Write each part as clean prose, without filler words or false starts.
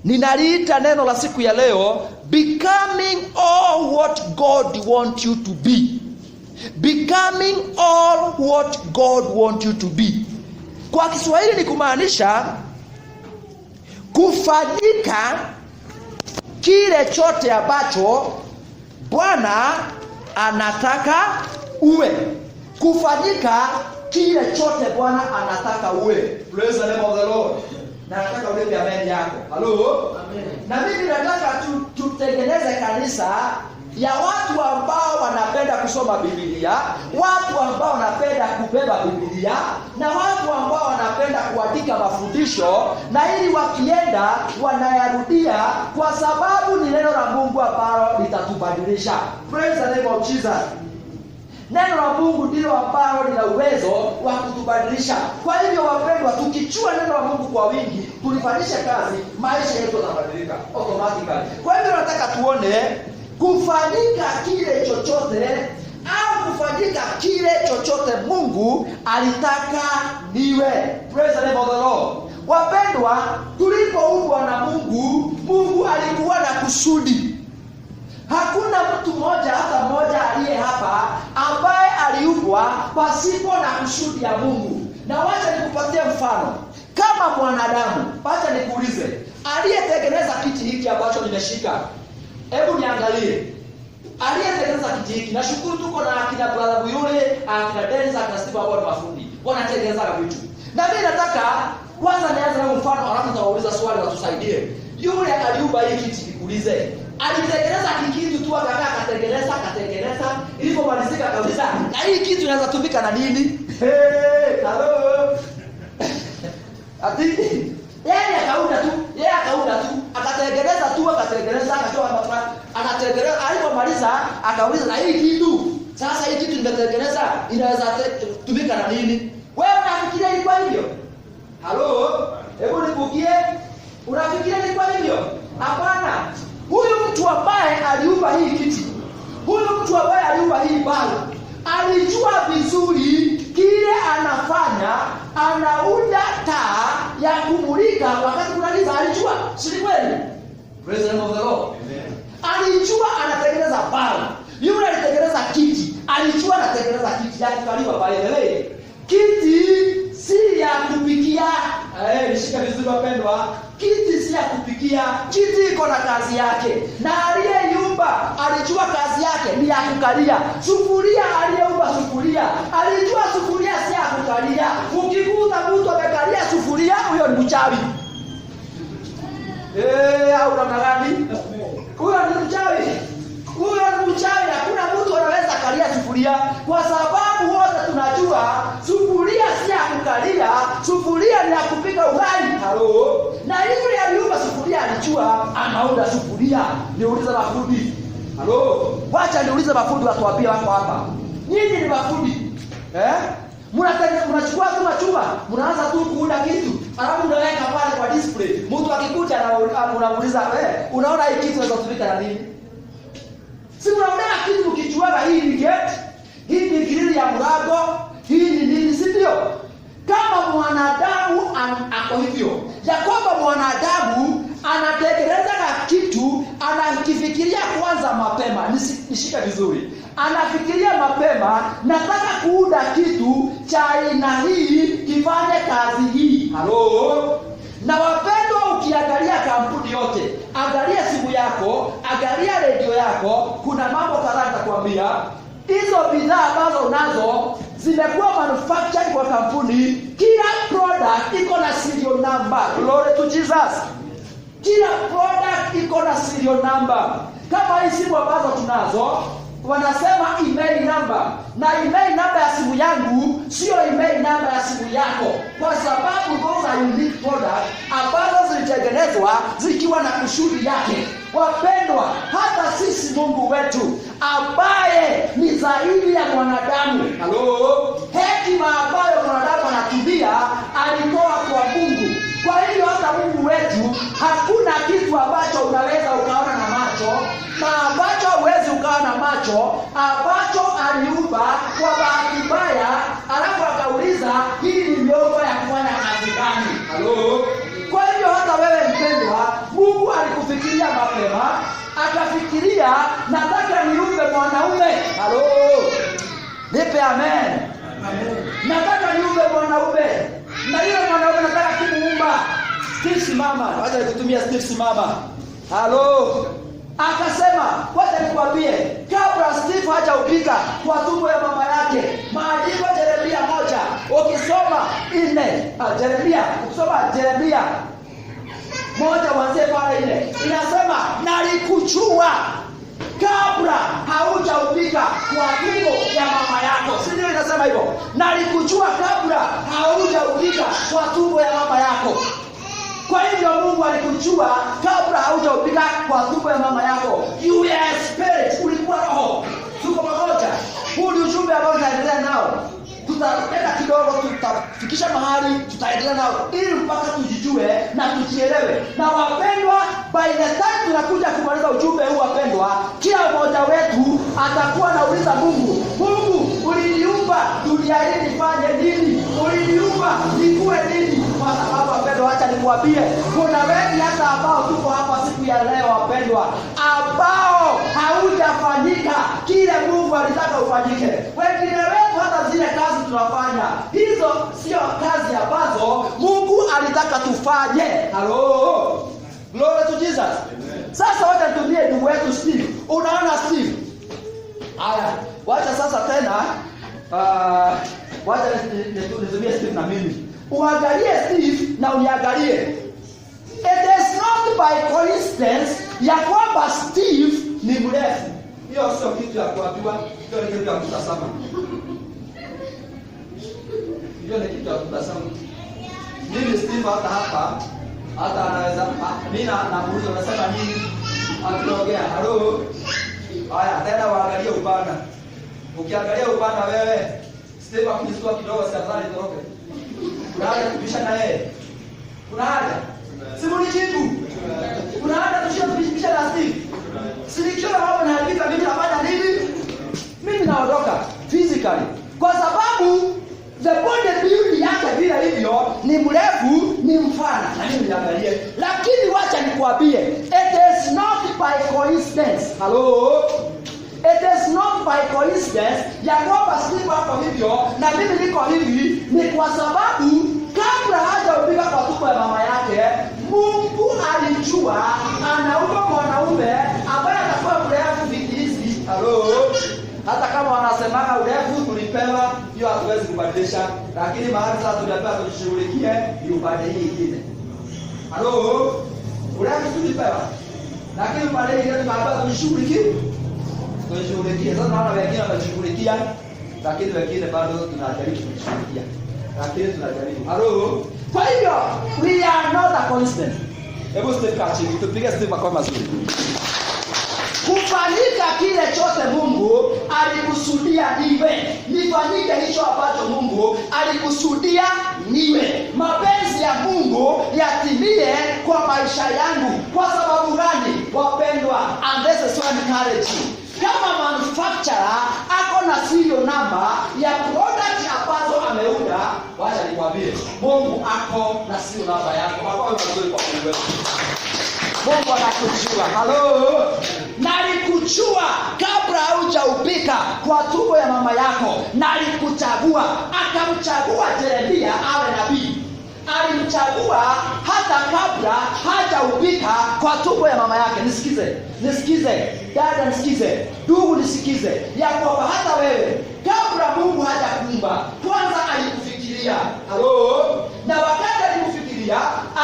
ninaliita neno la siku ya leo, becoming all what God wants you to be. Becoming all what God wants you to be. Kwa Kiswahili ni kumaanisha kufanyika kile chote ambacho Bwana anataka uwe. Kufanyika kile chote Bwana anataka uwe. Praise the name of the Lord. Na nataka ulepe amen yako. Halo? Amen. Na mimi nataka tutengeneze kanisa ya watu ambao wanapenda kusoma Biblia, watu ambao wanapenda kubeba Biblia, na watu ambao wanapenda kuandika mafundisho, na ili wakienda wanayarudia, kwa sababu ni neno la Mungu ambalo litatubadilisha. Praise the name of Jesus. Neno la Mungu ndilo ambalo lina uwezo wa kutubadilisha. Kwa hivyo wapendwa, tukichua neno la Mungu kwa wingi, tulifanyisha kazi, maisha yetu yatabadilika automatically. Kwa hivyo nataka tuone kufanyika kile chochote au kufanyika kile chochote Mungu alitaka niwe. Praise the name of the Lord. Wapendwa, tulipoumbwa na Mungu, Mungu alikuwa na kusudi. Hakuna mtu mmoja hata mmoja aliye hapa ambaye aliumbwa pasipo na kusudi ya Mungu. Na wacha nikupatie mfano. Kama mwanadamu, wacha nikuulize, aliyetengeneza kiti hiki ambacho nimeshika, hebu niangalie. Aliyetengeneza kiti hiki, nashukuru tuko na akina brother yule, akina Dennis, akina Steve ambao ni mafundi. Wanatengeneza vitu. Na mimi nataka kwanza nianze na mfano, alafu nitawauliza swali na tusaidie. Yule aliumba hiki kiti, nikuulize, alitengeneza kitu tu akatengeneza ilipomalizika kabisa, na hii kitu inaweza tumika na nini? Hello. Ati yeye akaunda tu akatengeneza akatoa mafaka, akatengeneza. Alipomaliza akauliza, na hii kitu sasa, hii kitu nimetengeneza inaweza tumika na nini? Wewe unafikiria ilikuwa hivyo? Halo, hebu nibukie, unafikiria ilikuwa hivyo? Hapana. Huyu mtu ambaye aliumba hii kiti, huyu mtu ambaye aliumba hii balo, alijua vizuri kile anafanya. Anaunda taa ya kumulika wakati kuna giza. Alijua, si kweli? Praise the name of the Lord. Amen. Alijua anatengeneza balo. Yule alitengeneza kiti, alijua anatengeneza kiti ya kukaliwa pale. Kiti si ya kupikia. Nishika vizuri wapendwa. Kiti si ya kupikia. Kiti iko na kazi yake. Na aliyeumba alijua kazi yake ni ya kukalia. Sufuria, aliyeumba sufuria alijua sufuria si ya kukalia. Ukikuta mtu amekalia sufuria, huyo ni mchawi. Au namna gani? Huyo ni mchawi. Huyo ni mchawi. Hakuna mtu anaweza kalia sufuria, kwa sababu wote tunajua sufuria si ya kukalia. Sufuria ni ya kupika ugali. Halo. Na yule aliumba sufuria alijua anaunda sufuria. Niulize mafundi. Halo. Wacha niulize mafundi watuambie wako hapa. Nyinyi ni mafundi. Mnachukua tu chuma, mnaanza tu kuunda kitu, alafu unaweka pale kwa display. Mtu akikuja na unamuuliza, unaona hii kitu inaweza kutumika na nini? Si mnaona kitu mkichuana, hii ni gate, hii ni grill ya mlango, hii ni nini, si ndio? Kama mwanadamu ako hivyo, ya kwamba mwanadamu anatekeleza kitu, anakifikiria kwanza mapema. Nishika vizuri. Anafikiria mapema, nataka kuunda kitu cha aina hii kifanye kazi hii. Halo. Na wapendwa, ukiangalia kampuni yote, angalia simu yako, angalia redio yako, kuna mambo kadhaa nitakwambia. Hizo bidhaa ambazo unazo zimekuwa manufactured kwa kampuni. Kila product iko na serial number. Glory to Jesus. Kila product iko na serial number. Kama hii simu ambazo tunazo, wanasema email number. Na email number ya simu yangu sio email number ya simu yako, kwa sababu those are unique product ambazo zilitengenezwa zikiwa na kusudi yake. Wapendwa, hata sisi Mungu wetu ambaye ni zaidi ya mwanadamu, halo, hekima ambayo mwanadamu anatumia alitoa kwa Mungu. Kwa hiyo hata Mungu wetu hakuna kitu ambacho unaweza ukaona na macho na ambacho huwezi ukaona macho, ambacho aliumba kwa bahati mbaya, alafu akauliza hii ni vyombo ya kufanya kazi gani? Halo. Kwa hivyo hata wewe mpendwa, Mungu hakufikiria mapema, akafikiria nataka niumbe mwanaume. Halo. Nipe amen. Nataka niumbe mwanaume. Na yule mwanaume nataka kumuumba. Steve simama. Wacha nikutumia Steve simama. Halo. Akasema, wacha nikwambie, kabla Steve hajaupika kwa tumbo ya mama yake, maandiko Yeremia 1, ukisoma 4, Yeremia 1 kuanzia pale ile, inasema nalikujua kabla haujaupika kwa tumbo ya mama yako. Si ndio inasema hivyo? Nalikujua kabla haujaupika kwa tumbo ya mama yako. Kwa hivyo Mungu alikujua kabla haujaupika kwa tumbo ya mama yako. You were a spirit, ulikuwa roho. Tuko pamoja. Huu ni ujumbe ambao tunaendelea nao. Tutaenda kidogo, tutafikisha mahali, tutaendelea nao ili mpaka tujijue na tujielewe. Na wapendwa, by the time tunakuja kumaliza ujumbe huu wapendwa, kila mmoja wetu atakuwa anauliza Mungu, Mungu uliniumba dunia hii nifanye nini? Uliniumba nikuwe nini? Kwa sababu wapendwa, acha nikwambie, kuna wengi hata ambao tuko hapa siku ya leo wapendwa, ambao haujafanyika kile Mungu alitaka ufanyike. Wengine wetu hata zile kazi tunafanya, hizo sio kazi ambazo Mungu alitaka tufanye. Hello. Glory to Jesus. Amen. Sasa wacha tutumie ndugu wetu Steve. Unaona Steve? Haya, wacha sasa tena wacha nitumie Steve na mimi. Uangalie Steve na uniangalie. It is not by coincidence ya kwamba Steve ni mrefu. Hiyo sio kitu ya kuambiwa, hiyo ni kitu ya kutazama. Hiyo ni kitu ya kutazama. Mimi Steve hata anaweza mimi namuuliza unasema nini? Akiongea, "Halo." Haya, tena waangalie upana. Ukiangalia upana wewe, Steve akisukua kidogo safari ndogo. Unaanza kubisha na yeye. Unaanza. Simunijibu. Unaanza kubisha na Steve. Silikiona mambo yanaharibika, mimi nafanya nini? Mimi naondoka physically. Kwa sababu the body build yake vile hivyo ni mrefu, ni mfana. Na mimi niangalie. Lakini wacha nikwambie, it is not by coincidence. Hello. It is not by coincidence ya kwamba Steve hapo hivyo na mimi niko hivi, ni kwa sababu kabla hajaupika kwa tumbo ya mama yake, Mungu alijua anaumba mwanaume ambaye atakuwa mrefu hizi. Hello. Hata kama wanasemanga urefu tulipewa, hiyo hatuwezi kubadilisha, lakini mahali sasa tunapewa tujishughulikie ni upande hii nyingine. Hello. Urefu tulipewa, lakini upande hii nyingine tunapewa tujishughulikie. Sasa naona wengine wanashughulikia, lakini wengine bado tunajaribu kujishughulikia. Lakini tunajaribu. Hello. Kwa hivyo we are not a constant. Hebu Steve chini, tupige Steve kwa mazuri. Kufanyika kile chote Mungu alikusudia niwe. Nifanyike hicho ambacho Mungu alikusudia niwe. Mapenzi ya Mungu yatimie kwa maisha yangu. Kwa sababu gani? Wapendwa, and this is one encouraging. Kama manufacturer ako na serial number ya product ambazo ameunda, wacha nikwambie, Mungu ako na serial number yako. Hapo ndio kwa Mungu. Mungu anakujua. Hello. Nalikujua kabla haujaupika kwa tumbo ya mama yako. Nalikuchagua. Akamchagua Yeremia awe nabii. Alimchagua hata kabla hajaupika kwa tumbo ya mama yake. Nisikize. Dada nisikize. Ndugu nisikize. Ya kwamba hata wewe kabla Mungu hajakuumba, kwanza alikufikiria. Hello. Na wakati alikufikiria,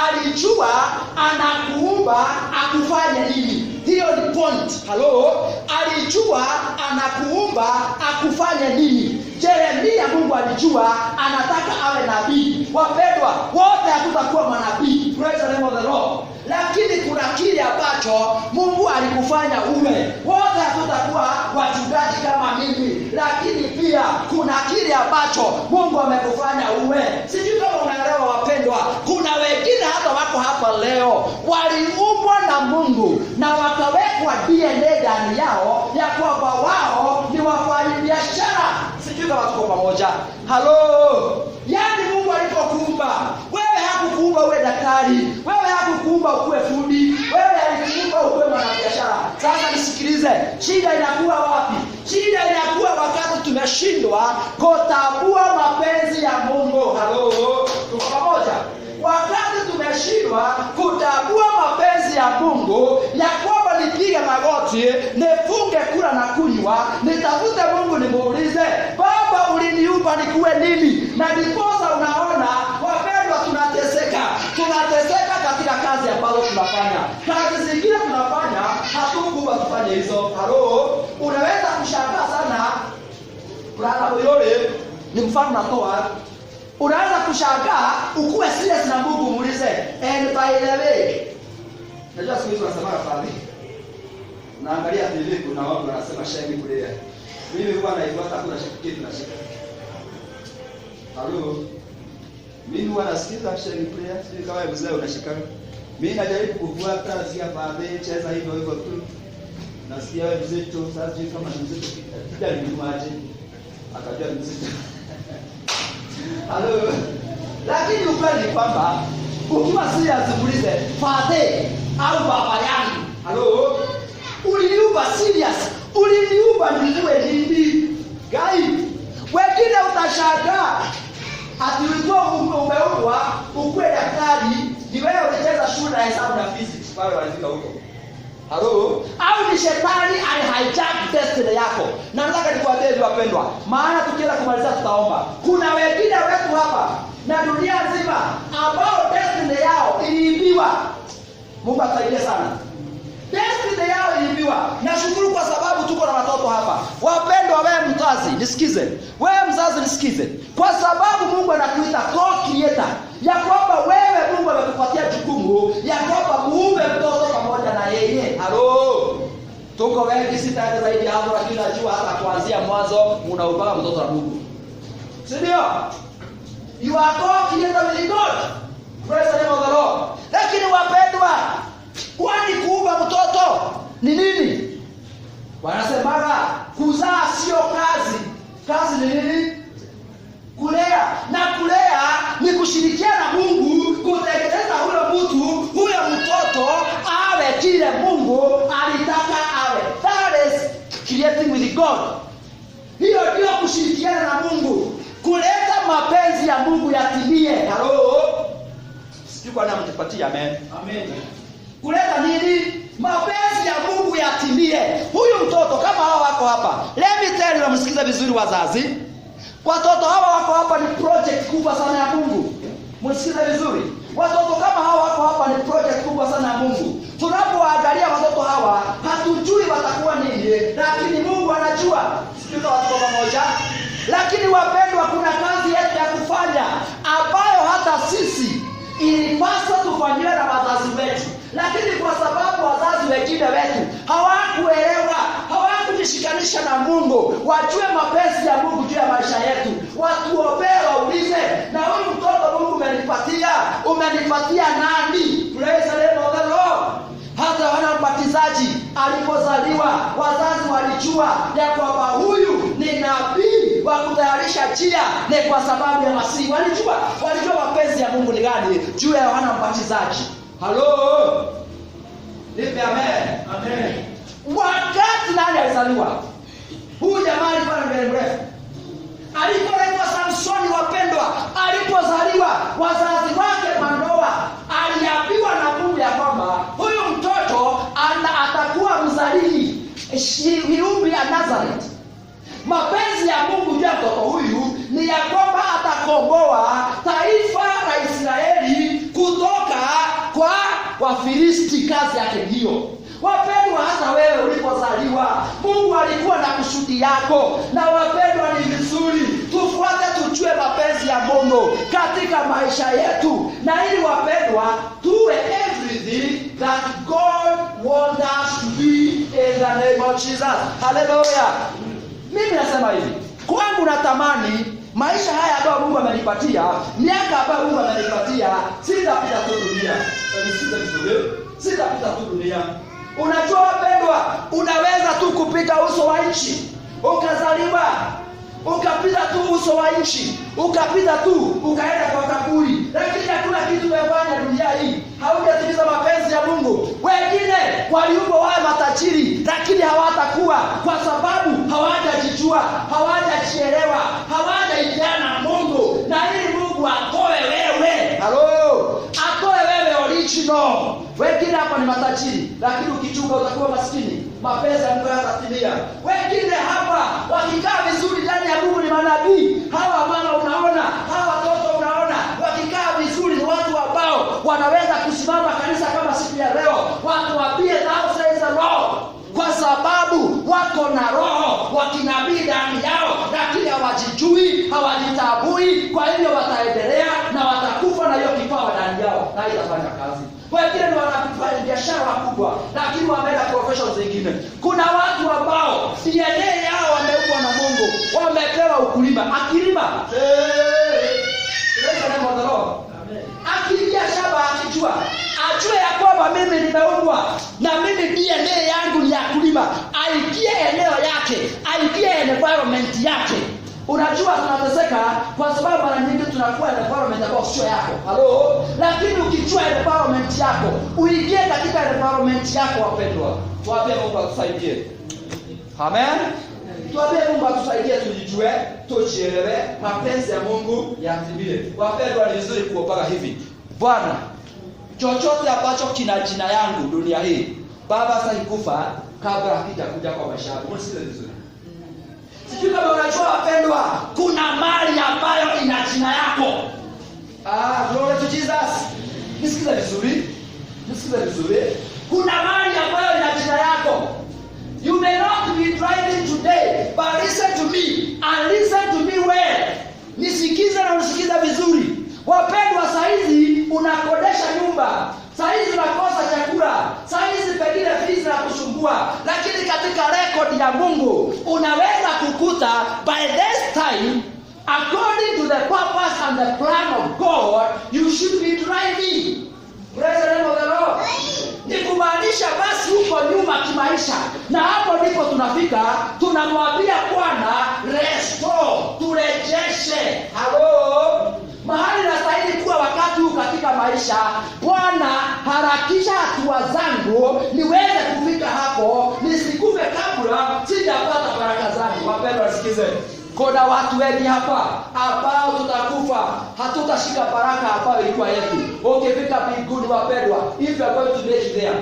alijua anakuumba akufanye nini. Hiyo ni point. Hello. Alijua anakuumba akufanye nini. Yeremia Mungu alijua anataka awe nabii. Wapendwa, wote hatutakuwa manabii. Praise the name of the Lord. Lakini kuna kile ambacho Mungu alikufanya uwe. Wote hatutakuwa wachungaji kama mimi. Lakini pia kuna kile ambacho Mungu amekufanya uwe. Sijui kama unaelewa wapendwa. Kuna wengine hata wako hapa leo waliumbwa na Mungu na wakawekwa DNA ndani yao ya kwamba wao ni wafanyabiashara. Sijui kama tuko pamoja. Hello. Yaani Mungu alipokuumba, wewe hakukuumba uwe daktari, wewe hakukuumba ukuwe fundi, wewe alikuumba niulize, shida inakuwa wapi? Shida inakuwa wakati tumeshindwa kutambua mapenzi ya Mungu. Halo, tuko pamoja? Wakati tumeshindwa kutambua mapenzi ya Mungu, ya kwamba nipige magoti, nifunge kula na kunywa, nitafute Mungu nimuulize, Baba uliniumba nikuwe nini? Na ndiposa unaona wapendwa, tunateseka katika kazi ambazo tunafanya. Kazi zingine tunafanya hatukuwa tufanye hizo. Halo, unaweza kushangaa sana. Brother Boyole ni mfano natoa. Unaweza kushangaa ukuwe serious na Mungu muulize, and by the way, najua siku hizi wanasema fadhi. Naangalia TV kuna watu wanasema shame prayer. Mimi huwa naifuata kuna kitu na shika. Halo. Mimi huwa nasikiza shame prayer, sio kama mzee unashika. Mimi najaribu kufuata sia fadhi, cheza hivyo hivyo tu. Nasikia wewe mzito, sasa sijui kama ni mzito kija nijuaje. Akajua ni mzito. Halo. Lakini ukweli ni kwamba ukiwa serious muulize, Father au baba yangu, halo, uliniumba serious, uliniumba niwe nini? Gai, wengine utashangaa ati ulikuwa umeumbwa ukuwe daktari, ni wewe ulicheza shule ya hesabu na physics pale walifika huko. Halo, au ni shetani alihijack destiny yako. Na nataka nikwambie wapendwa, maana tukienda kumaliza tutaomba. Kuna wengine wetu hapa na dunia nzima ambao destiny yao iliibiwa. Mungu atusaidie sana. Destiny yao iliibiwa. Nashukuru kwa sababu tuko na watoto hapa. Wapendwa, wewe mzazi nisikize. Wewe mzazi nisikize. Kwa sababu Mungu anakuita co-creator. Ya kwamba wewe Mungu amekupatia jukumu ya kwamba muumbe mtoto pamoja na yeye. Halo. Tuko wengi sitaenda zaidi hapo, lakini najua hata kuanzia mwanzo unaupaka mtoto wa Mungu. Si ndio? You are co-creator with God. Praise the name of the Lord. Lakini wapendwa, kwani kuumba mtoto ni nini? Wanasemaga kuzaa sio kazi. Kazi ni nini? Kulea. Na kulea ni kushirikiana na Mungu kutengeneza huyo mtu, huyo mtoto awe kile Mungu alitaka awe. That is creating with God. Hiyo ndio kushirikiana na Mungu, kuleta mapenzi ya Mungu yatimie. Halo, sijui kwa nini mtapatia amen. Amen. Kuleta nini? Mapenzi ya Mungu yatimie. Huyu mtoto kama hawa wako hapa, let me tell you, msikize vizuri wazazi. Watoto hawa wako hapa ni project kubwa sana ya Mungu. Msikize vizuri. Watoto kama hawa wako hapa ni project kubwa sana ya Mungu. Tunapoangalia watoto hawa, hatujui watakuwa nini, lakini Mungu anajua. Sisi watoto pamoja. Lakini wapendwa, kuna kazi yetu ya kufanya ambayo hata sisi ilipaswa tufanyiwe na wazazi wetu. Lakini kwa sababu wazazi wengine wetu hawakuelewa, hawakujishikanisha na Mungu, wajue mapenzi ya Mungu juu ya maisha yetu, watuombee, waulize, na huyu mtoto Mungu umenipatia nani? Praise the name of the Lord. Hata wana mbatizaji alipozaliwa, wazazi walijua ya kwamba huyu ni nabii wa kutayarisha njia, ni kwa sababu ya Masihi. Walijua mapenzi ya Mungu ni gani juu ya wana mbatizaji. Halo. Nipe amen. Amen. Wakati nani alizaliwa? Huyu jamaa alikuwa na mbele mrefu. Alipoitwa Samsoni, wapendwa, alipozaliwa wazazi wake Manoa aliambiwa na Mungu ya kwamba huyu mtoto atakuwa mzalihi, he will be a Nazareth. Mapenzi ya Mungu juu ya mtoto huyu ni ya kwamba atakomboa taifa la Israeli kutoka kwa Wafilisti. Kazi yake hiyo. Wapendwa, hata wewe ulipozaliwa Mungu alikuwa na kusudi yako. Na wapendwa, ni vizuri tufuate, tujue mapenzi ya Mungu katika maisha yetu, na ili wapendwa tuwe everything that God wants us to be in the name of Jesus. Hallelujah. Mimi nasema hivi, kwangu natamani maisha haya ambayo Mungu amenipatia, miaka ambayo Mungu amenipatia, sitapita tu dunia. Sitapita tu dunia. Unajua wapendwa, unaweza tu kupita uso wa nchi, ukazaliwa, ukapita tu uso wa nchi, ukapita tu ukaenda kwa kaburi, lakini hakuna kitu umefanya dunia hii, haujatimiza mapenzi ya Mungu. Wengine waliumbwa wawe matajiri matajiri, lakini hawatakuwa, kwa sababu hawajajijua, hawajajielewa, hawajaiana Mungu. Na ili Mungu atoe wewe, atoe wewe original. Wengine hapa ni matajiri, lakini ukichunga utakuwa maskini. Mapesa ya Mungu yatatimia. Wengine hapa wakikaa vizuri ndani ya Mungu ni manabii. Hawa mama unaona, hawa watoto unaona, wakikaa vizuri ni watu ambao wanaweza kusimama kanisa kama siku ya leo. Watu waambie thou says the Lord, kwa sababu wako na roho wa kinabii ndani yao, lakini hawajijui, hawajitabui. Kwa hivyo wataendelea na watakufa na hiyo kipawa ndani yao, na itafanya kazi. Wengine ni wanafanya biashara kubwa, lakini wameenda profession zingine. Kuna watu ambao DNA yao wameumbwa na Mungu, wamepewa ukulima. Akilima akiingia shamba, akijua ajue ya kwamba mimi nimeumbwa na mimi DNA yangu ni ya kulima, aingie eneo yake, aingie environment yake. Unajua tunateseka kwa sababu mara nyingi tunakuwa environment ambayo sio yako. Lakini ukichua environment yako, uingie katika environment yako, wapendwa. Tuambie Mungu atusaidie. Amen. Tuambie Mungu atusaidie tujijue, tujielewe, mapenzi ya Mungu yatimie. Wapendwa, ni vizuri kuomba hivi. Bwana, chochote ambacho kina jina yangu dunia hii, Baba asikufa kabla hakijakuja kwa maisha yako. Msikize vizuri. Sijui kama unajua wapendwa, kuna mali ambayo ina jina yako. Glory to Jesus. Nisikize vizuri. Nisikize vizuri. Kuna mali ambayo ina jina yako. You may not be driving today, but listen to me and listen to me well. Nisikize na unisikize vizuri. Wapendwa, saizi unakodesha nyumba, saizi unakosa chakula, saizi pengine fees na kusumbua, lakini katika record ya Mungu unaweza kukuta by this time, according to the purpose and the plan of God, you should be driving. Praise the name of the Lord. Ni kumaanisha basi huko nyuma kimaisha, na hapo ndipo tunafika, tunamwambia Bwana restore, turejeshe. Mahali nastahili kuwa wakati huu katika maisha. Bwana, harakisha hatua zangu niweze kufika hapo, nisikufe kabla sijapata baraka zangu. Wapendwa, sikize. Kuna watu wengi hapa ambao tutakufa, hatutashika baraka ambayo ilikuwa yetu. Ukifika mbinguni wapendwa, if you are going to make it there,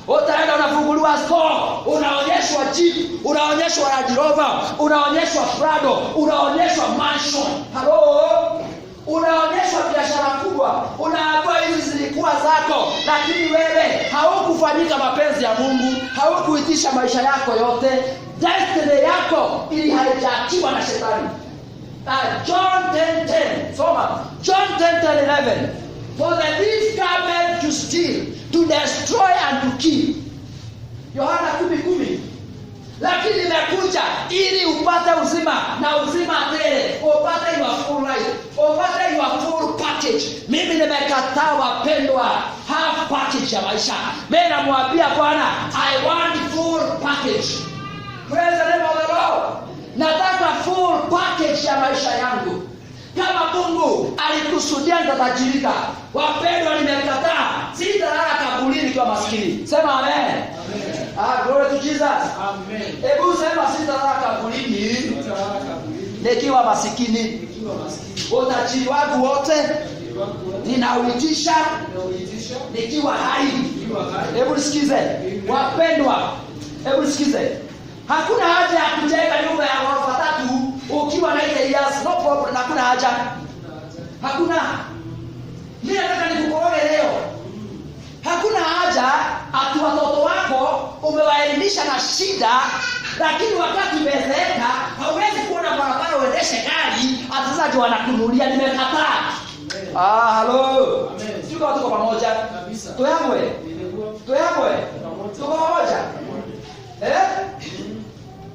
utaenda unafunguliwa store, unaonyeshwa Jeep, unaonyeshwa Range Rover, unaonyeshwa Prado, unaonyeshwa mansion. Unaonyeshwa biashara kubwa, unaambiwa hizi zilikuwa zako, lakini wewe haukufanyika mapenzi ya Mungu, haukuitisha maisha yako yote. Destiny yako ili haijaachiwa na shetani. John 10:10. Soma. John 10:11. For the thief cometh to steal, to destroy and to kill. Yohana 10:10. Lakini nimekuja ili upate uzima na uzima tele, upate your full life, upate your full package. Mimi nimekataa wapendwa half package ya maisha. Mimi namwambia Bwana, I want full package. Praise the name of the Lord. Nataka full package ya maisha yangu. Kama Mungu alikusudia nitatajirika, wapendwa, nimekataa. Sitalala kaburini kwa maskini. Sema amen. Glory to Jesus. Amen. Hebu sema sitalala kaburini nikiwa maskini. Utajiri wangu wote ninauitisha nikiwa hai. Hebu nisikize wapendwa, hebu nisikize. Hakuna haja ya kujenga nyumba ya ghorofa 3 ukiwa na 8 years, no problem. Hakuna haja. Hakuna. Mimi nataka nikukoroge leo. Hakuna haja ati watoto wako umewaelimisha na shida, lakini wakati umezeeka hauwezi kuona barabara uendeshe gari, atazaje wanakunulia. Nimekataa. Hello. Amen. Sio tuko pamoja kabisa. Tuamwe. Tuko pamoja.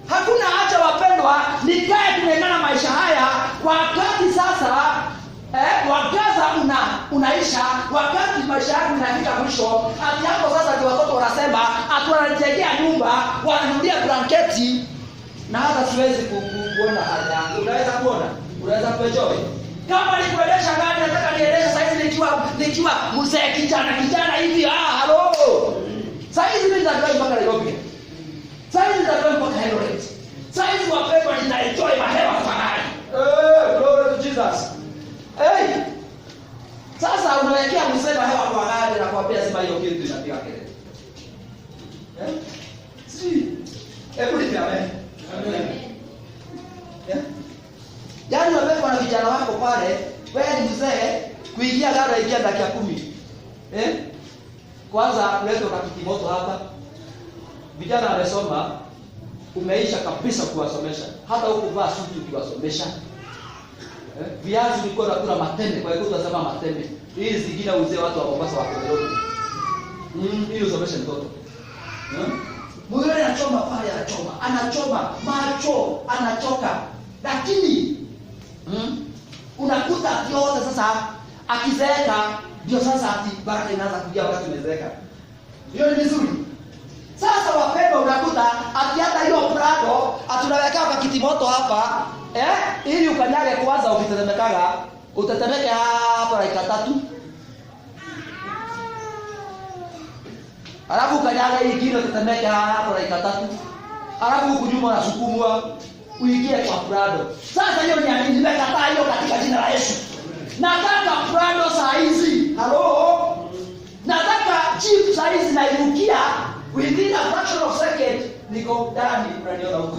Hakuna haja wapendwa nikae tunaendana maisha haya wakati sasa wakaza unaisha, wakati maisha yako yanafika mwisho. Hadi hapo sasa ndio watoto wanasema atuanajengea nyumba, wananunulia blanketi, na hata siwezi kuona haja yangu. Unaweza kuona, unaweza kuenjoy. Kama nikuendesha gari, nataka niendeshe sasa hivi nikiwa mzee kijana hivi. Sasa hivi mimi ndio mpaka Nairobi. lazima hiyo kitu inapiga kelele. Si. Hebu nipe amen. Amen. Yaani wewe na vijana wako pale, wewe ni mzee, kuingia gari ingia dakika 10. Kwanza leo kakiti moto hapa. Vijana wamesoma, umeisha kabisa kuwasomesha. Hata huko vaa suti ukiwasomesha. Viazi ulikuwa unakula matembe, kwa hiyo tunasema matembe. Hizi zingine uzee watu wa Mombasa wako leo. Ili usomeshe mtoto. Mwingine anachoma pale, anachoma macho, anachoka. Lakini unakuta yote sasa akizeeka ndio sasa ati baraka inaanza kuja wakati umezeeka. Hiyo ni vizuri. Sasa wapendwa, unakuta ati hata hiyo prado atunaweka kwa kiti moto hapa, ili ukanyage kwanza ukitetemekaga, utetemeke hapa dakika 3. Alafu ukanyage hii kile utetemeke hapa dakika 3. Alafu ukunyuma na sukumwa uingie kwa prado. Sasa hiyo ni nimekataa hiyo katika jina la Yesu. Nataka prado saa hizi. Hello? Nataka jeep saa hizi na irukia within a fraction of second niko ndani unaniona huko.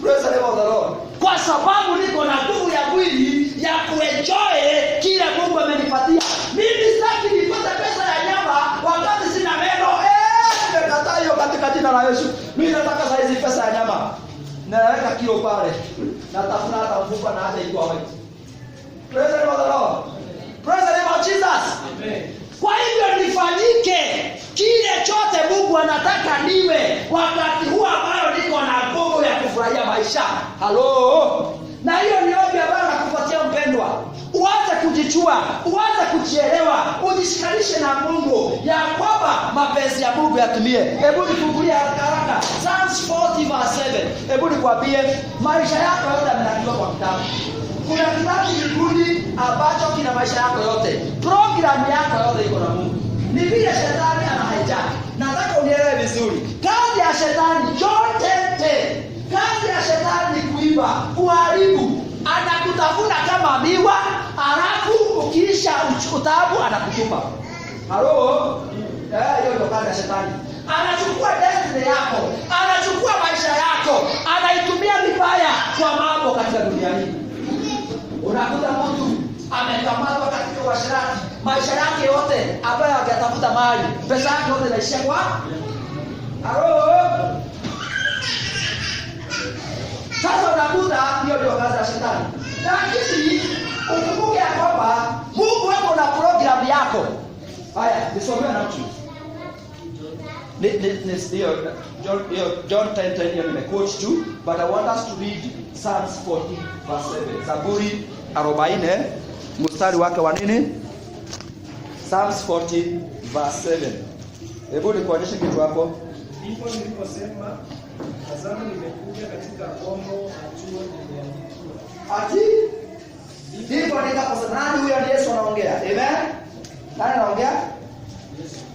Praise the name of the Lord. Kwa sababu niko na nguvu ya mwili ya kuenjoy kile Mungu amenipatia. Mimi sitaki nipate pesa ya nyama wakati sina meno. Nimekataa hiyo katika jina la Yesu. Mimi nataka saa hizi pesa ya nyama. Naweka kilo pale. Natafuna hata mfupa na hata iko white. Praise the name of the Lord. Praise the name of Jesus. Amen. Kwa hivyo nifanyike kile chote Mungu anataka niwe wakati huu ambao niko na nguvu ya kufurahia maisha. Halo. Na hiyo ni ombi ambalo nakupatia mpendwa. Uanze kujichua, uanze kujielewa, ujishikanishe na Mungu ya kwamba mapenzi ya Mungu yatimie. Hebu nifungulie haraka Psalms 40:7. Hebu nikwambie maisha yako yote yameandikwa kwa kitabu. Kuna kitabu mbinguni ambacho kina maisha yako yote. Programu yako yote iko na Mungu. Ni vile shetani ana hijack. Nataka unielewe vizuri. Kazi ya shetani yote, kazi ya shetani kuiba, kuharibu, anakutafuna kama miwa, alafu ukiisha utabu anakutupa. Halo? Hiyo ndio kazi ya shetani. Anachukua destiny yako, anachukua maisha yako, anaitumia vibaya kwa mambo katika dunia hii. Unakuta mtu amekamatwa katika uasherati, maisha yake yote ambayo angetafuta mali, pesa yake yote inaishia kwa halo. Sasa unakuta hiyo ndio kazi ya shetani. Lakini ukumbuke ya kwamba Mungu wako na program yako. Haya, nisomee na mtu. John 10:10 hiyo nimequote tu, but I want us to read Psalms 40:7. Zaburi 40 mstari wake wa nini? Psalms 40:7. Hebu nikuonyeshe kitu hapo. Ndipo niliposema, tazama nimekuja katika gombo na chuo nimeandikiwa. Ati? Ndipo nikaposema, nani huyo? Ni Yesu anaongea. Amen. Nani anaongea?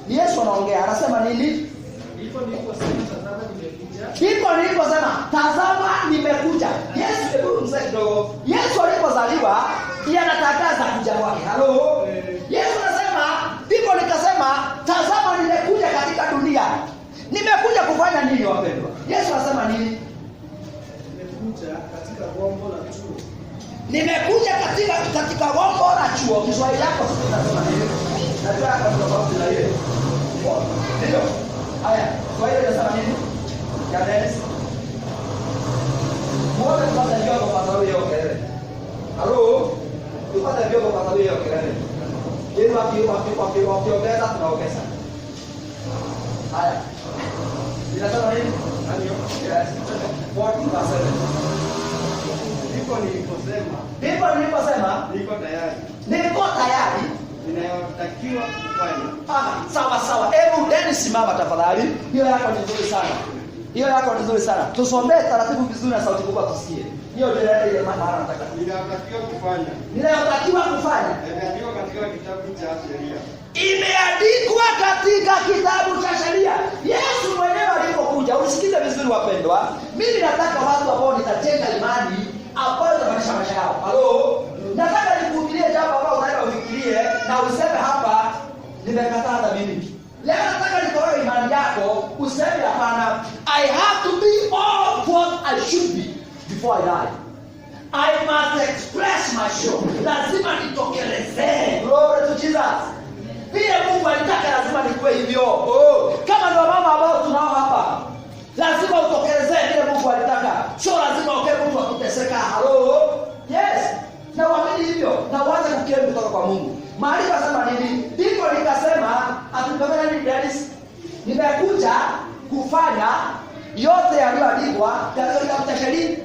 Ni Yesu anaongea. Anasema nini? Ndipo niliposema, tazama nimekuja. Ndipo niliposema, tazama nimekuja. Yesu, hebu mzee kidogo. Yesu alipozaliwa, yeye anatangaza kuja kwake. Halo. Yesu anasema, ndipo nikasema, tazama nimekuja katika dunia. Nimekuja kufanya nini wapendwa? Yesu anasema nini? Nimekuja katika gombo la chuo. Nimekuja katika gombo la chuo. Kiswahili yako sasa nasema nini? Najua hapa kuna tofauti na ile. Ndio. Haya, Kiswahili inasema nini? Ya Yesu. Mbona tunapata vyogo kwa sababu ya kelele? Halo? Tunapata vyogo kwa sababu ya kelele. Yeye wakiongeza tunaongeza. Haya. Inasema nini? Yes. 40:7. Ndipo niliposema, niko tayari. Niko tayari. Ninayotakiwa kufanya. Sawa. Hebu ndeni simama tafadhali. Hiyo yako ni nzuri sana. Hiyo yako ni nzuri sana. Tusomee taratibu vizuri na sauti kubwa tusikie. Hiyo ndio ile maana nataka. Ninayotakiwa kufanya. Imeandikwa katika kitabu cha sheria. Imeandikwa katika kitabu cha sheria. Yesu mwenyewe alipokuja, usikize vizuri wapendwa. Mimi nataka watu ambao nitajenga imani ambayo itabanisha maisha yao. Halo? Nataka nikuhubirie jambo ambalo unataka ufikirie na useme hapa nimekataa hata mimi. Leo nataka nikoroge imani yako, useme hapana, I have to be all what I should be before I die. I must express myself. Lazima nitokelezee. Glory to Jesus. Vile Mungu alitaka lazima nikuwe hivyo. Kama ndio mama ambao tunao hapa, lazima utokelezee vile Mungu alitaka. Sio lazima ukae mtu akuteseka. Hello. Yes. Na uamini hivyo na uanze kukiri kutoka kwa Mungu. Maandiko yanasema nini? Ndivyo nikasema atupeleka nini dadis? Nimekuja kufanya yote yaliyoandikwa katika kitabu cha sheria.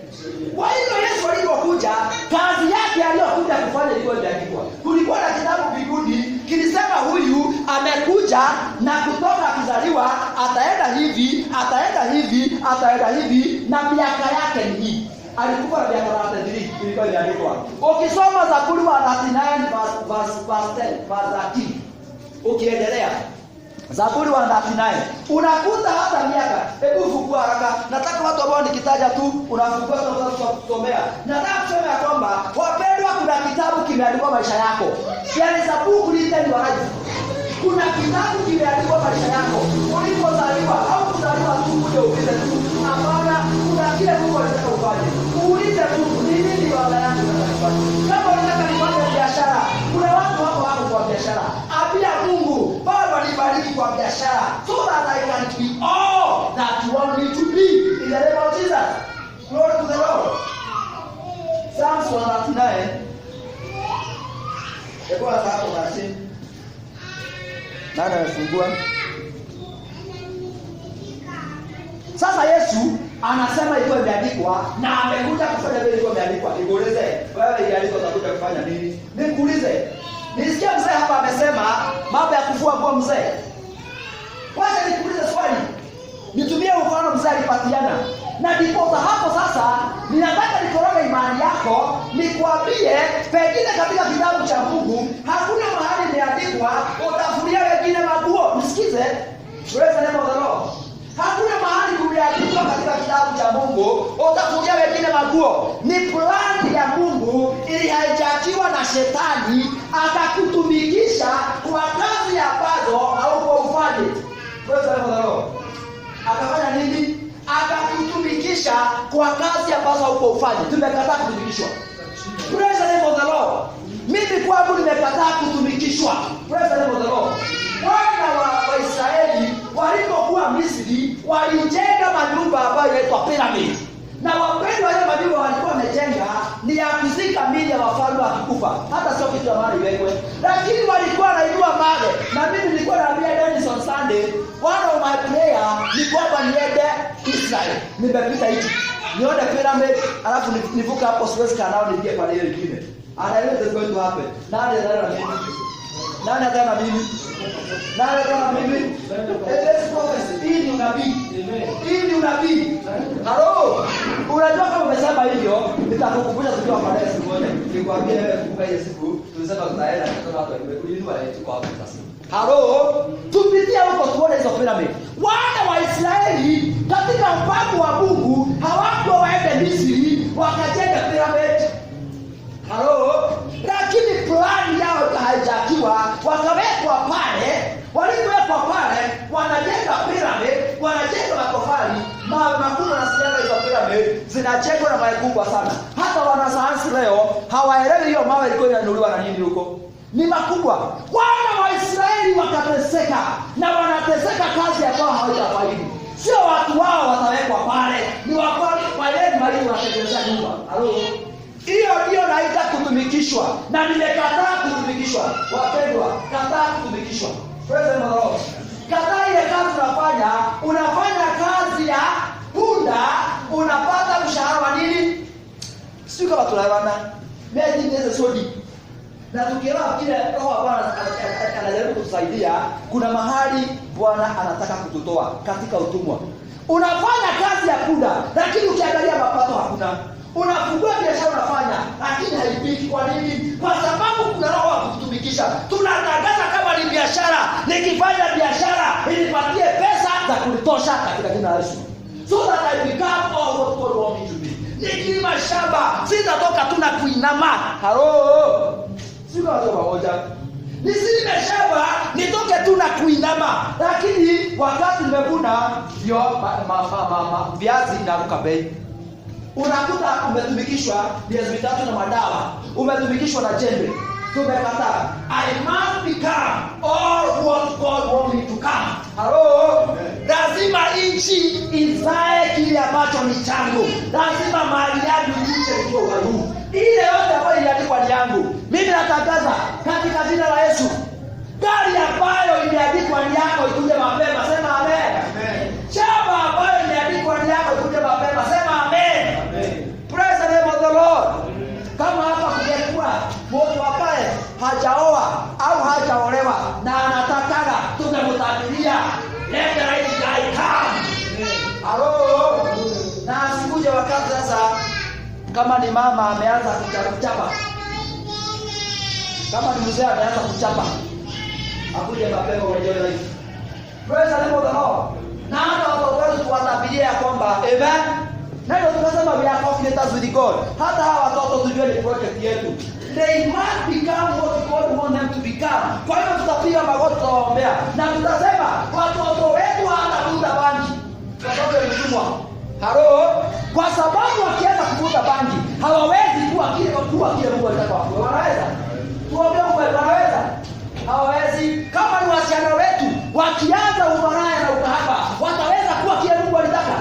Kwa hivyo Yesu alipokuja, kazi yake aliyokuja kufanya ilikuwa imeandikwa. Kulikuwa na kitabu mbinguni kilisema huyu amekuja na kutoka akizaliwa ataenda hivi, ataenda hivi, ataenda hivi na miaka yake ni hii. Alikuwa na miaka 33 ilikuwa imeandikwa. Ukisoma Zaburi 39 verse 13 ukiendelea Zaburi 39 unakuta hata miaka. Hebu fungua haraka. Nataka watu ambao nikitaja tu unafungua kusomea. Nataka kusema ya kwamba wapendwa, kuna kitabu kimeandikwa maisha yako. Yaani Zaburi written your life. Kuna kitabu kimeandikwa maisha yako. Ulipozaliwa au kuzaliwa tu kuja ulize tu. Hapana, kuna kile Mungu anataka ufanye. Uulize tu ni nini wala yangu nataka kufanya. Kama unataka kufanya biashara, kuna watu wako kwa biashara. Abia Mungu, Baba nibariki kwa biashara so that I can be all that you want me to be in the name of Jesus. Glory to the Lord. Psalms 139. Eko hapo basi. Nani amefungua? Sasa Yesu anasema iko imeandikwa na amekuja kufanya vile iko imeandikwa. Nikuulize, wewe imeandikwa utakuja kufanya nini? Nikuulize. Nisikia mzee hapa amesema mambo ya kufua nguo mzee. Wacha nikuulize swali. Nitumie mfano mzee alipatiana. Na ndipo hapo sasa ninataka nikoroge imani yako, nikwambie pengine katika kitabu cha Mungu hakuna mahali imeandikwa utafuria wengine maguo. Msikize. Praise the name of the Lord. Hakuna mahali kumeandikwa katika kitabu cha Mungu utafuria wengine maguo. Ni plani ya Mungu ili haijakiwa na shetani akakutumikisha kwa kazi ambazo haukuufanya. Praise the name of the Lord. Akafanya nini? Akakutumikisha kwa kazi ambazo haukuufanya. Tumekataa kutumikishwa. Praise the name of the Lord. Mimi kwangu nimekataa kutumikishwa. Praise the name of the Lord. Wana wa Israeli walipokuwa Misri walijenga manyumba ambayo inaitwa pyramid. Na wapendwa, wale manyumba walikuwa wamejenga ni ya kuzika mili ya wafalme wakikufa. Hata sio kitu ambacho iwekwe. Lakini walikuwa wanainua mawe. Na mimi nilikuwa naambia Dennis on Sunday, one of my prayer ni kwamba niende Israel. Nimepita hichi. Nione pyramid, alafu nivuka hapo Suez Canal niingie kwa hiyo nyingine. And I know it's going to happen. Nani ataona mimi? Nani ataona mimi? Nani ataona mimi? Let's prophecy. Hii ni unabii. Hii ni unabii. Hello. Unajua kama umesema hivyo, nitakukumbusha tukiwa pale siku moja. Nikwambie wewe kumbuka ile siku tulisema tutaenda kwa watu wamekuinua na tuko hapo sasa. Hello. Tupitia huko tuone hizo pyramid. Wana wa Israeli katika mpango wa Mungu hawakuwa waende Misri wakajenga pyramid. Hello. Lakini plani yao haijakiwa, wakawekwa pale. Walipowekwa pale, wanajenga pyramid, wanajenga matofali, makubwa na sijaga hizo pyramid zinachekwa na mawe kubwa sana. Hata wanasayansi leo hawaelewi hiyo mawe ilikuwa inanunuliwa na nini huko. Ni makubwa. Wana wa Israeli wakateseka na wanateseka kazi ambayo hawajafaidi. Sio watu wao watawekwa pale, ni wale mali wanatengeneza nyumba. Halo. Hiyo ndio naita kutumikishwa. Na nimekataa kutumikishwa. Wapendwa, kataa kutumikishwa. Praise the Lord. Kataa ile kazi unafanya kazi ya punda, unapata mshahara wa nini? Sio kama tunaelewana. Mimi niweze sodi. Na tukielewa kile Roho Bwana anajaribu kutusaidia, kuna mahali Bwana anataka kututoa katika utumwa. Unafanya kazi ya punda, lakini ukiangalia mapato hakuna. Unafungua biashara unafanya, lakini haipiki. Kwa nini? Kwa sababu kuna roho wa kutumikisha. Tunatangaza kama ni biashara, nikifanya biashara inipatie pesa za kunitosha katika jina la Yesu. So that I become all what God wants me to be. Nikilima shamba, sitatoka tu na kuinama. Halo. Sio watu pamoja. Nisile shamba nitoke tu na kuinama. Lakini wakati nimevuna ndio viazi inaruka bei. Unakuta umetumikishwa miezi mitatu na madawa, umetumikishwa na jembe. Tumekataa. I must become all what God wants me to come. Hello? Lazima nchi izae kile ambacho ni changu. Lazima mali yangu iishe ikiwa uhuru. Ile yote ambayo iliandikwa ni yangu. Mimi natangaza katika jina la Yesu. Gari ambayo iliandikwa ni yako ikuje mapema. Sema amen. Amen. Shamba ambayo iliandikwa ni yako ikuje mapema. Sema amen. Amen. Praise the name of the Lord. Kama hapa kungekuwa mtu ambaye hajaoa au hajaolewa na anatakaga, tungemtabiria let the right guy come. Hello. Na asikuje wakati sasa kama ni mama ameanza kuchapa. Kama ni mzee ameanza kuchapa. Akuje mapema wenyewe life. Praise the name of the Lord. Na hata watoto tuwatabiria kwamba amen. Na ndio tunasema we are confident with God. Hata hawa watoto tujue ni project yetu. They must become what God wants them to become. Kwa hiyo tutapiga magoti tutawaombea. Na tutasema watoto wetu hawatavuta bangi. Kwa sababu ya mtumwa. Halo? Kwa sababu wakianza kuvuta bangi, hawawezi kuwa kile Mungu anataka wawe. Wanaweza? Tuombe Mungu wanaweza? Hawawezi. Kama ni wasichana wetu wakianza umaraya na ukahaba, wataweza kuwa kile Mungu anataka?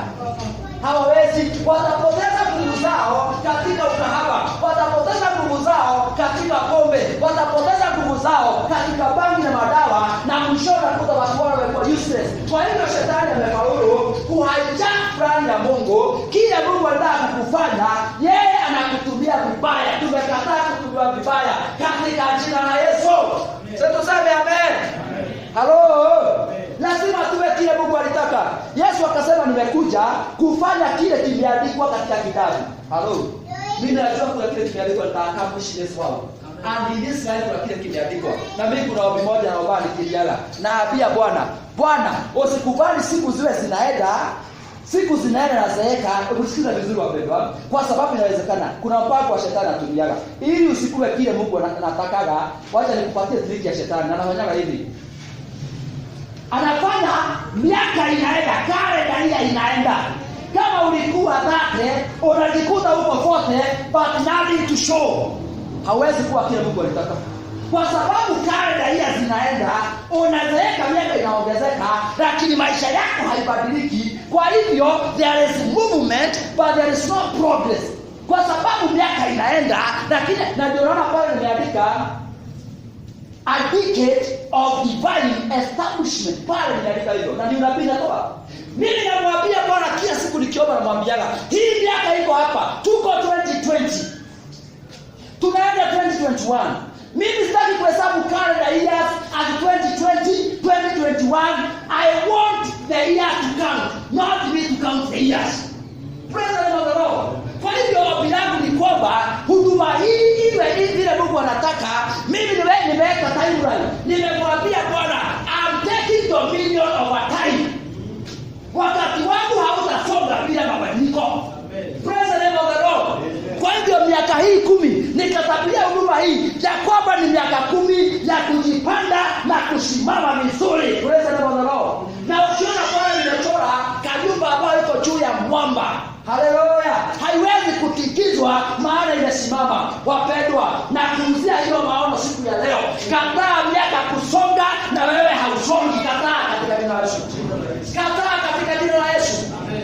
Hawawezi. Watapoteza nguvu zao katika ukahaba, watapoteza nguvu zao katika pombe, watapoteza nguvu zao katika bangi na madawa, na mshona kuta watu wao wamekuwa useless. Kwa hivyo shetani amefaulu kuhijack plan ya Mungu. Kile Mungu anataka kufanya, yeye anakutumia vibaya. Tumekataa kutumia vibaya katika jina la Yesu. Sasa tuseme amen. Halo. Lazima tuwe kile Mungu alitaka. Yesu akasema nimekuja kufanya kile kimeandikwa katika kitabu. Halo. Mimi najua kuna kile kimeandikwa nitakamushi this world. And in this life kuna kile kimeandikwa. Na mimi kuna ombi moja naomba nikiliala. Naambia Bwana, usikubali siku ziwe zinaenda. Siku zinaenda na zeeka, usikiza vizuri wapendwa. Kwa sababu inawezekana kuna mpango wa shetani atumiaga. Ili usikue kile Mungu anatakaga, wacha nikupatie triki ya shetani. Na anafanyaga hivi. Anafanya miaka inaenda, kalenda inaenda. Kama ulikuwa 30, unajikuta huko 40, but nothing to show. Hawezi kuwa kile Mungu anataka. Kwa sababu kalenda zinaenda, unazeeka, miaka inaongezeka, lakini maisha yako haibadiliki. Kwa hivyo there is movement but there is no progress. Kwa sababu miaka inaenda, lakini na ndio unaona pale nimeandika a decade of divine establishment. Pale nimeandika hivyo. Na ni unabii natoa. Mimi namwambia Bwana kila siku nikiomba namwambiaga, hii miaka iko hapa. Tuko 2020. Tunaenda 2021. Mimi sitaki kuhesabu calendar years as 2020, 2021. I want the year to count, not me to count the years. Praise the Lord. Kwa hivyo ombi langu ni kwamba huduma hii iwe vile Mungu anataka. Mimi nimeweka timeline. Nimemwambia Bwana, I'm taking dominion over time. Wakati wangu hautasonga bila mabadiliko. Praise the name of the Lord. Kwa hivyo miaka hii 10 nitatabiria huduma hii ya kwamba ni miaka 10 ya kujipanda na kusimama vizuri. Praise the name of the Lord. Na ukiona pale nimechora kanyumba ambayo iko juu ya mwamba. Haleluya. Haiwezi kutikizwa maana imesimama. Wapendwa, na kuuzia hiyo maono siku ya leo. Kataa miaka kusonga na wewe hausongi. Kataa katika jina la Yesu. Kataa katika jina la Yesu.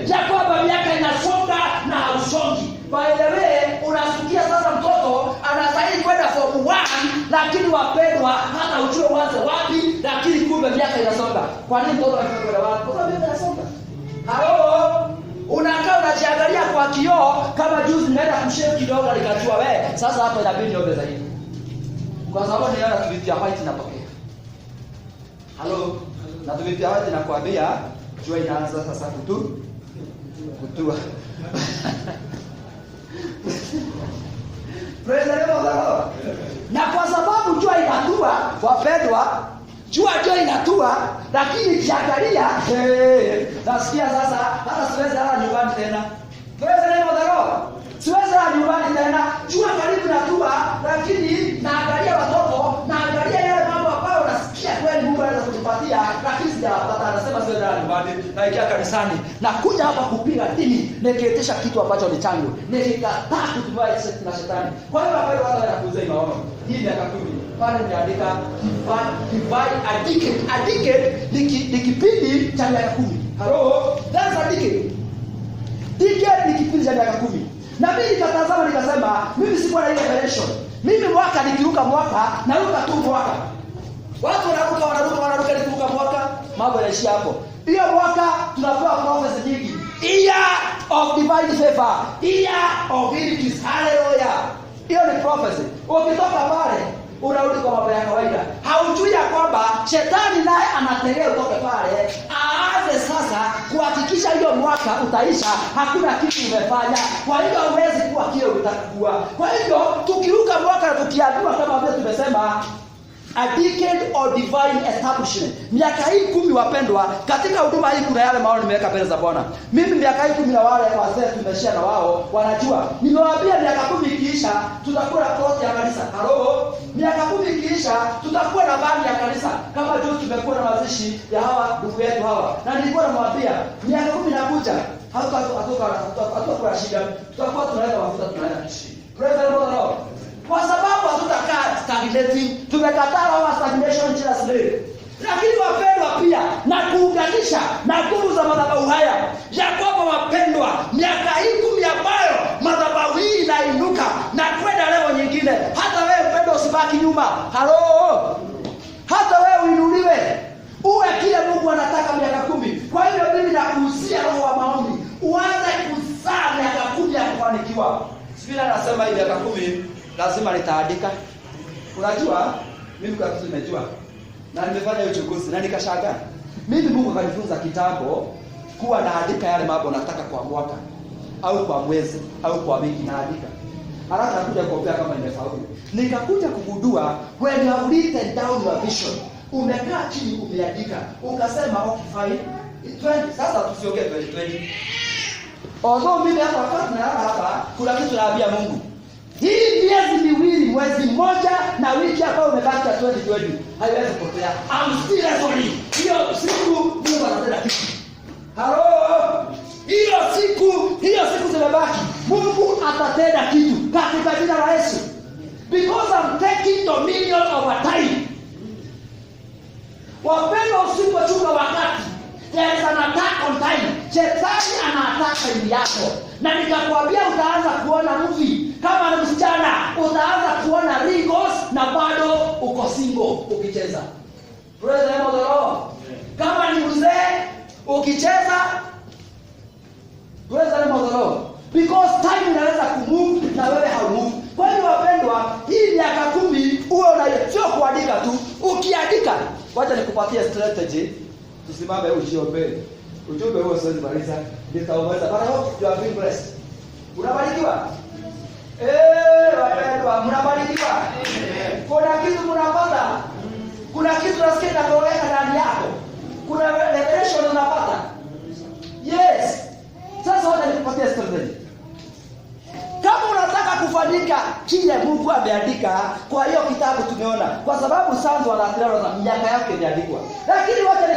Ya kwamba miaka inasonga na hausongi. By the way, unasikia sasa mtoto anastahili kwenda form 1, lakini wapendwa hata ujue uanze wapi, lakini kumbe miaka inasonga. Kwa nini mtoto anakwenda wapi? Kwa sababu miaka inasonga. Halo. Unakaa unajiangalia kwa kioo kama juzi nimeenda kushave kidogo nikajua wewe. Sasa hapo inabidi niombe zaidi. Kwa sababu niona vitu vya white inatokea. Halo. Na vitu vya white inakwambia jua inaanza sasa kutua. Praise the Lord. Na kwa sababu jua inatua, wapendwa, jua inatua, lakini kiangalia nasikia sasa hata siwezi hata nyumbani tena. Praise the Lord. Siwezi hata nyumbani tena. Jua karibu inatua, lakini naangalia watoto, naangalia yale mambo sijapata, anasema sio ndani nyumbani, naingia kanisani, na kuja hapa kupiga dini, nikiitisha kitu ambacho ni changu, nikikataa kutumia na shetani. Kwa hiyo wale watu wanakuza maono. Hii miaka 10 pale nimeandika divine addicted ni kipindi cha miaka 10. Hello, that's addicted. Decade ni kipindi cha miaka 10. Na mimi nikatazama nikasema, mimi sikuwa na ile revelation. Mimi mwaka nikiruka mwaka, naruka tu mwaka. Watu wanaruka nikiruka mwaka, mambo yanaishia hapo. Hiyo mwaka tunapewa prophecy nyingi. Year of divine favor, year of riches. Hallelujah. Hiyo ni prophecy. Ukitoka pale, unarudi kwa mambo ya kawaida. Haujui ya kwamba shetani naye anategea utoke pale, aanze sasa kuhakikisha hiyo mwaka utaisha, hakuna kitu umefanya. Kwa hiyo huwezi kuwa kile utakuwa. Kwa hiyo tukiruka mwaka na tukiambiwa kama vile tumesema a decade or divine establishment. Miaka hii 10 wapendwa, katika huduma hii kuna yale maono nimeweka mbele za Bwana. Mimi miaka hii 10 na wale wazee tumeshia na wao wanajua. Nimewaambia miaka 10 ikiisha tutakuwa na plot ya kanisa. Halo, miaka 10 ikiisha tutakuwa na bandi ya kanisa. Kama juzi tumekuwa na mazishi ya hawa ndugu yetu hawa. Na nilikuwa namwambia miaka 10 inakuja, hatutokuwa shida. Tutakuwa tunaweka mafuta tunaenda kishi. Praise the Lord. Kwa sababu hatutakaa stagnating, tumekataa hawa stagnation Jesus name. Lakini wapendwa pia na kuunganisha na nguvu za madhabahu haya ya kwamba wapendwa, miaka hii 10 ambayo madhabahu hii inainuka na kwenda leo nyingine, hata wewe mpendwa usibaki nyuma. Halo, hata wewe uinuliwe uwe kile Mungu anataka miaka 10. Kwa hiyo mimi nakuhusia roho wa maombi, uanze kuzaa miaka 10 ya kufanikiwa. Sivile anasema hii miaka 10 lazima nitaandika. Unajua mimi kwa kitu nimejua na nimefanya uchunguzi na nikashangaa. Mimi Mungu akanifunza kitambo kuwa naandika yale mambo nataka kwa mwaka au kwa mwezi au kwa wiki, naandika. Haraka nakuja kuombea kama nimefaulu. Nikakuja kugundua when you have written down your vision, umekaa chini umeandika, ukasema okay fine 20. Sasa tusiongee 2020. Although mimi hapa wakati na hapa kuna kitu naambia Mungu. Hii miezi miwili, mwezi mmoja na wiki ambayo umebaki ya 2020 haiwezi kupotea. I'm still ready. Hiyo siku Mungu anatenda kitu. Hello. Hiyo siku zimebaki. Mungu atatenda kitu katika jina la Yesu. Because I'm taking dominion over time. Wapendwa, usipochunga wakati, there is an attack on time. Shetani anataka time yako. Na nikakwambia utaanza kuona movie kama ni msichana, utaanza kuona Rigos na bado uko single ukicheza. Praise the Lord. Kama ni mzee ukicheza, praise the Lord. Because time inaweza kumove na wewe haumove. Kwa hiyo wapendwa, hii miaka 10 uwe sio kuandika tu. Ukiandika, wacha nikupatie strategy. Tusimame ujiombe. Ujumbe huo siwezi maliza, nitaomba. But I hope you have been blessed. Unabarikiwa? Wapendwa, mnabarikiwa? Kuna kitu mnapata? Kuna kitu nasikia kinatoweka ndani yako? Kuna revelation unapata? Yes. Sasa wacha nikupatie strategy. Kama unataka kufanyika kile Mungu ameandika kwa hiyo kitabu tumeona, kwa sababu Sanzo anaendelea na miaka yake imeandikwa. Lakini wacha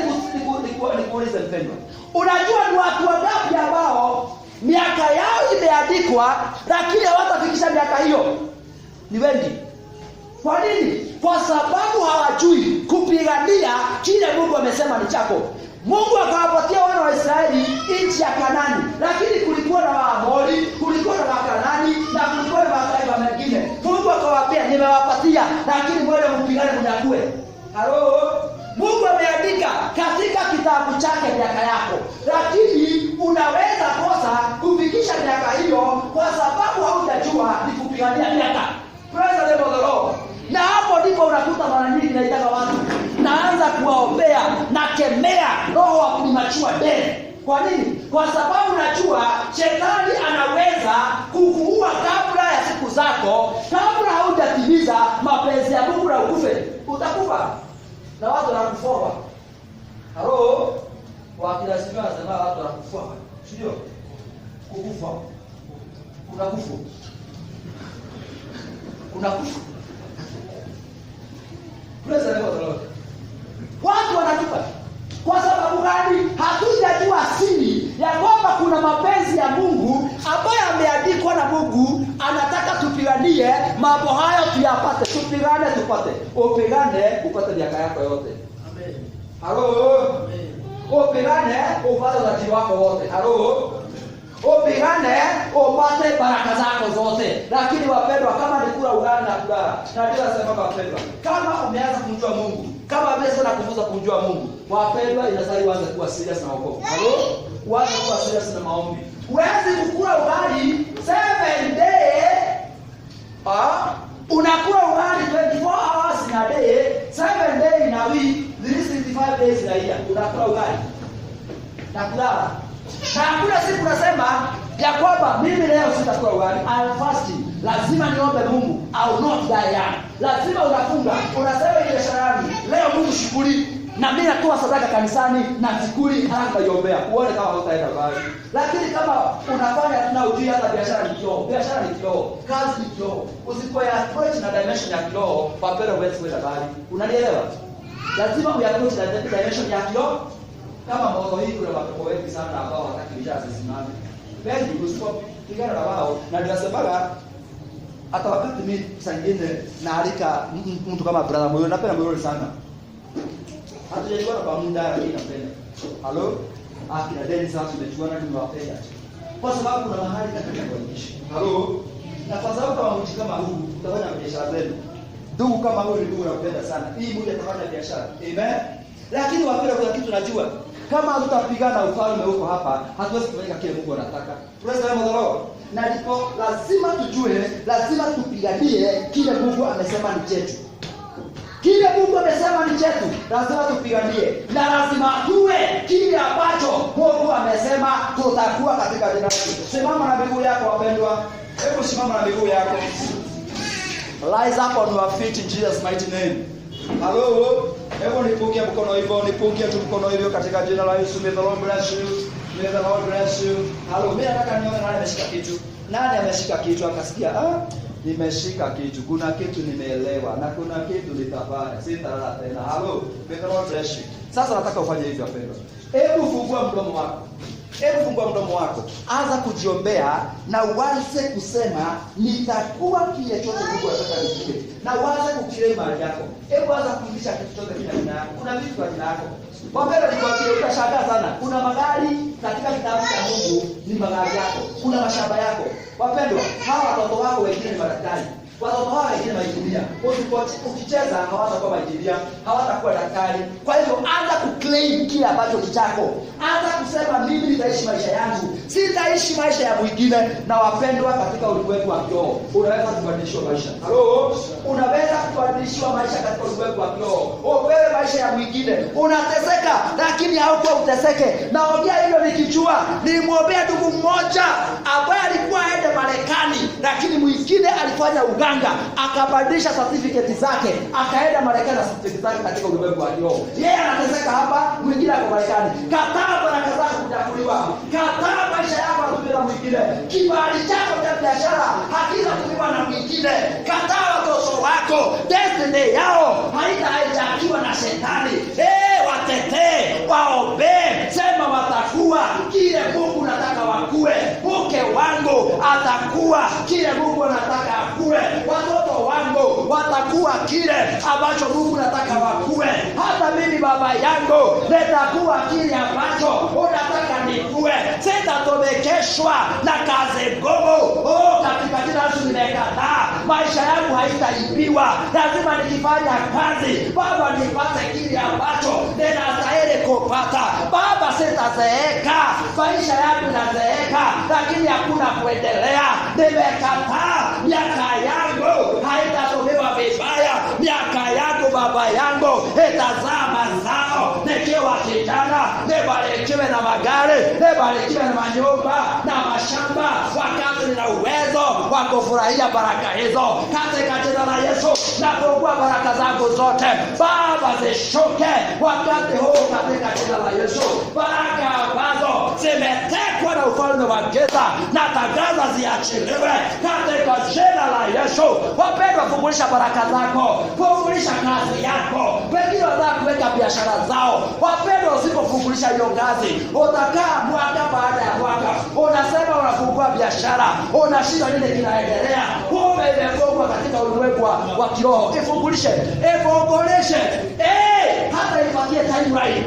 nikuulize mpendwa. Unajua ni watu wangapi ambao miaka yao imeandikwa lakini hawatafikisha miaka hiyo? Ni wengi. Kwa nini? Kwa sababu hawajui kupigania kile Mungu amesema ni chako. Mungu akawapatia wana wa Israeli nchi ya Kanaani, lakini kulikuwa na Waamori, kulikuwa na Wakanani na kulikuwa na mataifa mengine. Mungu akawaambia nimewapatia, lakini mwende mpigane mnyakue. Halo? Mungu ameandika katika kitabu chake miaka yako, lakini unaweza kosa kufikisha miaka hiyo kwa sababu haujajua ni kupigania miaka. Praise the Lord. Na hapo ndipo unakuta mara nyingi naitaka watu naanza kuwaombea na kemea roho wa kumachua deni. Kwa nini? Kwa sababu najua shetani anaweza kukuua kabla ya siku zako, kabla haujatimiza mapenzi ya Mungu na ukufe. Utakufa. Na watu wanakufa. Halo? Wakila sima wanasema watu wanakufa. Sio? Kukufa. Kuna kufa. Kuna kufa. Praise the Lord. Watu wanakufa. Kwa ya Mungu ambayo ameandikwa na Mungu. Anataka tupiganie mambo hayo tuyapate, tupigane tupate. Upigane upate miaka yako yote. Amen. Halo. Amen. Upigane upate utajiri wako wote. Halo. Upigane upate baraka zako zote. Lakini wapendwa, kama ni kula ugali na kulala, na ndio nasema wapendwa, kama umeanza kumjua Mungu, kama umesha na kufunza kumjua Mungu, wapendwa, inastahili uanze kuwa serious na wokovu. Halo? Uanze kuwa serious na maombi. Huwezi kukula ugali 7 days. Unakula ugali 24 hours in a day, 7 days in a week, 365 days in a year. Unakula ugali na kulala. Na hakuna siku unasema ya kwamba mimi leo sitakula ugali, I am fasting, lazima niombe Mungu, I will not die young. Lazima unafunga, unasema ile biasharani, leo Mungu shughuli na mimi natoa sadaka kanisani na sikuli, halafu naiombea. Uone kama hutaenda mbali. Lakini kama unafanya tuna ujui hata biashara ni kioo, biashara ni kioo, kazi ni kioo. Usipoya approach na dimension ya kioo, papero huwezi kwenda mbali. Unanielewa? Lazima uapproach na dimension ya kioo. Kama mwanzo hii kuna watu wengi sana ambao wataki biashara zisimame. Wengi usipopigana na wao, na ninasemaga hata wakati mimi sangine naalika mtu kama brother moyo, napenda moyo sana. Hatujajuana kwa muda lakini napenda. Halo? Akina Dennis sasa tumejuana nimewapenda. Kwa sababu kuna mahali katika kuishi. Halo? Na kwa sababu kama mtu kama huu utafanya biashara zenu. Ndugu kama huyu ndugu napenda sana. Hii mmoja atafanya biashara. Amen. Lakini wapenda kuna kitu najua. Kama tutapigana ufalme huko hapa, hatuwezi kufanya kile Mungu anataka. Tunaweza madhara. Na ndipo lazima tujue, lazima tupiganie kile Mungu amesema ni chetu. Kile Mungu amesema ni chetu, lazima tupiganie. Na lazima tuwe kile ambacho Mungu amesema tutakuwa katika jina lake. Simama na miguu yako wapendwa. Hebu simama na miguu yako. Rise up on your feet in Jesus mighty name. Hello. Hebu nipungie mkono hivyo, nipungie tu mkono hivyo katika jina la Yesu. May the Lord bless you. May the Lord bless you. Hello. Mimi nataka nione nani ameshika kitu. Nani ameshika kitu akasikia nimeshika kitu, kuna kitu nimeelewa na kuna kitu nitafanya, sitalala tena. Hello. May the Lord bless you. Sasa nataka ufanye hivyo wapendwa. Hebu fungua mdomo wako. Hebu fungua mdomo wako. Anza kujiombea na uanze kusema nitakuwa kile chote Mungu anataka nikiwe. Na uanze kukile mali yako. Hebu anza kufundisha kitu chote kile jina yako. Kuna vitu kwa jina yako. Wapendwa, nikwambie utashangaa sana. Kuna magari katika kitabu cha Mungu ni magari yako. Kuna mashamba yako. Wapendwa, hawa watoto wako wengine ni madaktari. Watoto hawa wengine maijilia. Ukicheza hawatakuwa maijilia, hawatakuwa daktari. Kwa hivyo anza kuclaim kile ambacho ni chako. Anza kusema mimi nitaishi maisha yangu, sitaishi maisha ya mwingine. Na wapendwa, katika ulimwengu wa kiroho unaweza kubadilishwa maisha. Halo, unaweza kubadilishwa maisha katika ulimwengu wa kiroho. Upewe maisha ya mwingine. Unateseka lakini haukuwa uteseke. Naongea hilo nikijua, nilimwombea ndugu mmoja ambaye alikuwa aende Marekani, lakini mwingine alifanya uganga, akabadilisha certificate zake, akaenda Marekani na certificate zake katika ulimwengu wa kiroho. Yeye anateseka hapa, mwingine ako Marekani. Kataa baraka zako kujakuliwa. Kataa maisha yako kutumia mwingine. Kibali chako cha biashara hakina kuliwa na mwingine. Kataa watoto wako, destiny yao haitahitakiwa na shetani. Watetee, waombee, sema watakuwa kile Mungu anataka wakuwe. Mke wangu atakuwa kile Mungu anataka akuwe. Watoto wangu watakuwa kile ambacho Mungu anataka wakuwe. Hata mimi baba yangu nitakuwa kile ambacho unataka nikuwe. Sitatomekeshwa na kazi ngumu. Katika jina la Yesu nimekataa. Maisha yangu haitaibiwa. Lazima nikifanya kazi Baba nipate kile ambacho ninastahili kupata. Baba, sitazeeka. Maisha yangu yanazeeka lakini hakuna kuendelea. Nimekataa. Miaka yangu haitatumiwa vibaya. Miaka yangu Baba yangu itazaa mazao. Nikiwa kijana nibarikiwe na magari, nibarikiwe na manyumba na mashamba, wakati nina uwezo wa kufurahia baraka hizo. Katika jina la Yesu nafungua baraka zangu zote Baba zishuke wakati huu katika jina la Yesu. Baraka ambazo zimetekwa na ufalme ufalme wa giza na tangaza ziachiliwe katika jina la Yesu. Wapendwa, fungulisha baraka zako, fungulisha kazi yako. Wengine wanataka kuweka biashara zao. Wapendwa, usipofungulisha hiyo kazi, utakaa mwaka baada ya mwaka unasema unafungua biashara, unashinda nini kinaendelea. Kumbe imefungwa katika ulimwengu wa kiroho. Ifungulishe, ifungulishe. Hata ipatie timeline.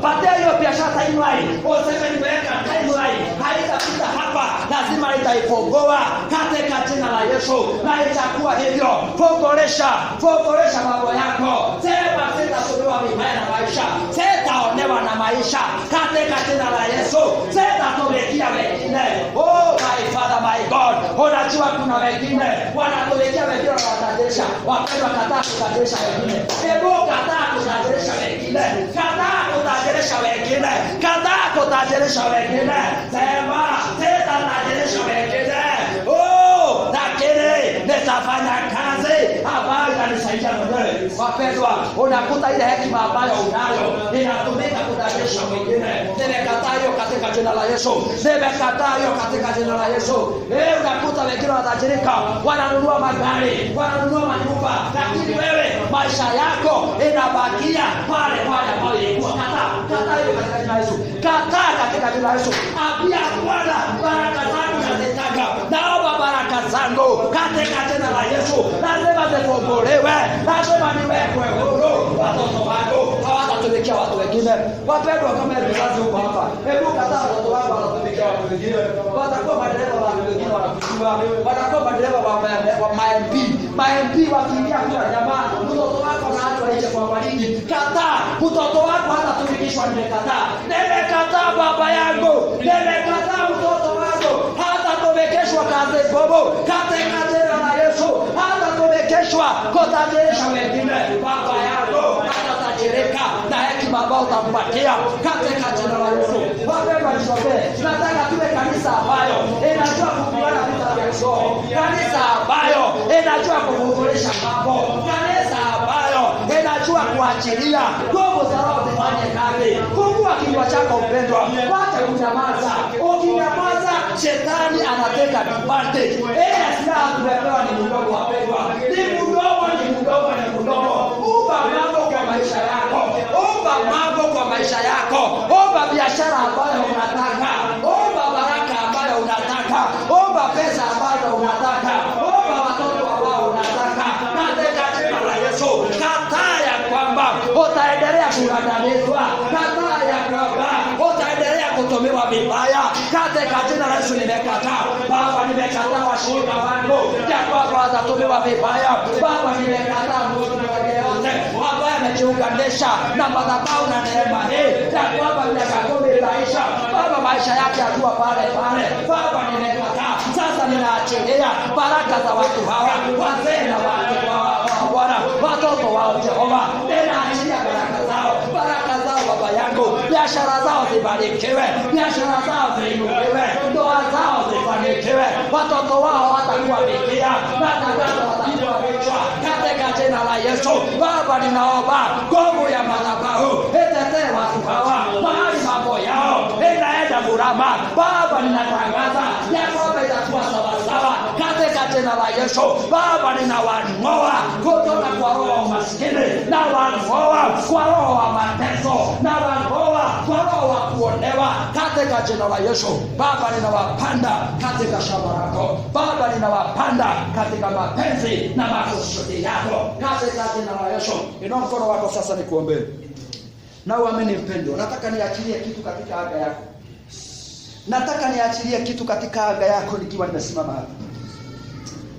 Patia hiyo biashara timeline. Useme nimeweka timeline, haitapita hapa, lazima itaifungoa katika jina la Yesu, na itakuwa hivyo. Fungulisha mambo yako. Sema sitatumiwa vibaya na maisha, sitaonewa na maisha katika jina la Yesu, sitatumikia wengine. Oh my Father, my God, unajua kuna wengine wanatumikia wengine wanatajirisha. Wapendwa, kataa kutajirisha wengine. Hebu kataa kutajirisha wengine. Kataa kutajirisha wengine. Kataa kutajirisha wengine. Sema sitatajirisha wengine. Oh, lakini nitafanya kazi ambayo itanisaidia mwenyewe. Wapendwa, unakuta ile hekima ambayo unayo inatumika kutajirisha wengine. Nimekataa hiyo katika jina la Yesu. Nimekataa hiyo katika jina la Yesu. Unakuta wengine wanatajirika, wananunua magari, wananunua manyumba, lakini wewe maisha yako inabakia pale pale ambayo ilikuwa. Kataa hiyo katika jina la Yesu. Kataa katika jina la Yesu. Ambia Bwana, baraka zangu nazitaka. Naomba baraka zangu katika jina la Yesu. Lazima zifunguliwe. Lazima niwekwe huru. Watoto wangu hawatatumikia watu wengine. Wapendwa, kama mzazi huko hapa, hebu kataa watoto wangu wanatumikia watu wengine. Watakuwa madereva wa watu wengine wanakujua. Watakuwa madereva wa ma-MP wakiingia kwa jamaa, mtoto wako na watu waishe kwa waliji. Kataa, mtoto wako hatatumikishwa. Nimekataa baba yangu. Nimekataa mtoto wako hatatumikishwa kazi bobo katika jina la Yesu. Hatatumikishwa kutajirisha wengine. Baba yangu hatatajirika na hekima ambayo utampatia katika jina la Yesu. Wapendwa, nataka tuwe kanisa ambayo inajua kupigana vita vya kiroho, kanisa ambayo inajua kufungulisha mambo, kanisa ambayo inajua kuachilia nguvu za Roho zifanye kazi. Fungua kinywa chako mpendwa, wacha kunyamaza. Ukinyamaza shetani anateka advantage. Silaha tumepewa ni mdogo, wapendwa, ni mdogo. Umba mambo kwa maisha yako, umba mambo kwa maisha yako. Omba biashara ambayo unataka, omba baraka ambayo unataka, omba pesa ambayo unataka, omba watoto ambao unataka katika jina la Yesu. Kataa ya kwamba utaendelea kugandamizwa, kataa ya kwamba utaendelea kutumiwa vibaya katika jina la Yesu. Nimekataa Baba, nimekataa washirika wangu ya kwamba watatumiwa vibaya. Baba, nimekataa mtu yote ambaye amejiunganisha na madhabahu na neema hii ya kwamba miaka 10 itaisha. Baba, maisha yake yakiwa pale pale. Baba, nimekataa. Sasa ninaachilia baraka za watu hawa, wazee na watu wa Bwana, watoto wao Jehova. Ninaachilia baraka zao Baba yangu. Biashara zao zibarikiwe, biashara zao ziinuliwe, ndoa zao zifanikiwe, watoto wao watakuwa bikira na tangazo watakuwa vichwa katika jina la Yesu. Baba, ninaomba nguvu ya madhabahu itetee watu hawa mahali mambo yao inaenda murama. Baba, ninatangaza ya kwamba itakuwa sawasawa katika jina la Yesu. Baba, ninawang'oa kutoka kwa roho wa umaskini, na wang'oa kwa roho wa mateso, na wang'oa kwa roho wa kuonewa katika jina la Yesu. Baba, ninawapanda katika shamba lako. Baba, ninawapanda katika mapenzi na makusudi yako katika jina la Yesu. Inua mkono wako sasa nikuombee. Na uamini mpendwa, nataka niachilie kitu katika anga yako. Nataka niachilie kitu katika anga yako nikiwa nimesimama hapa.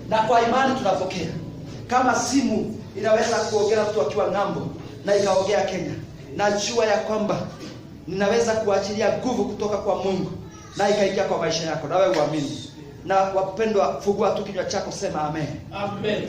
Na kwa imani tunapokea. Kama simu inaweza kuongea mtu akiwa ng'ambo na ikaongea Kenya, najua ya kwamba ninaweza kuachilia nguvu kutoka kwa Mungu na ikaingia kwa maisha yako. Na wewe uamini. Na wapendwa, fungua tu kinywa chako, sema amen. Amen.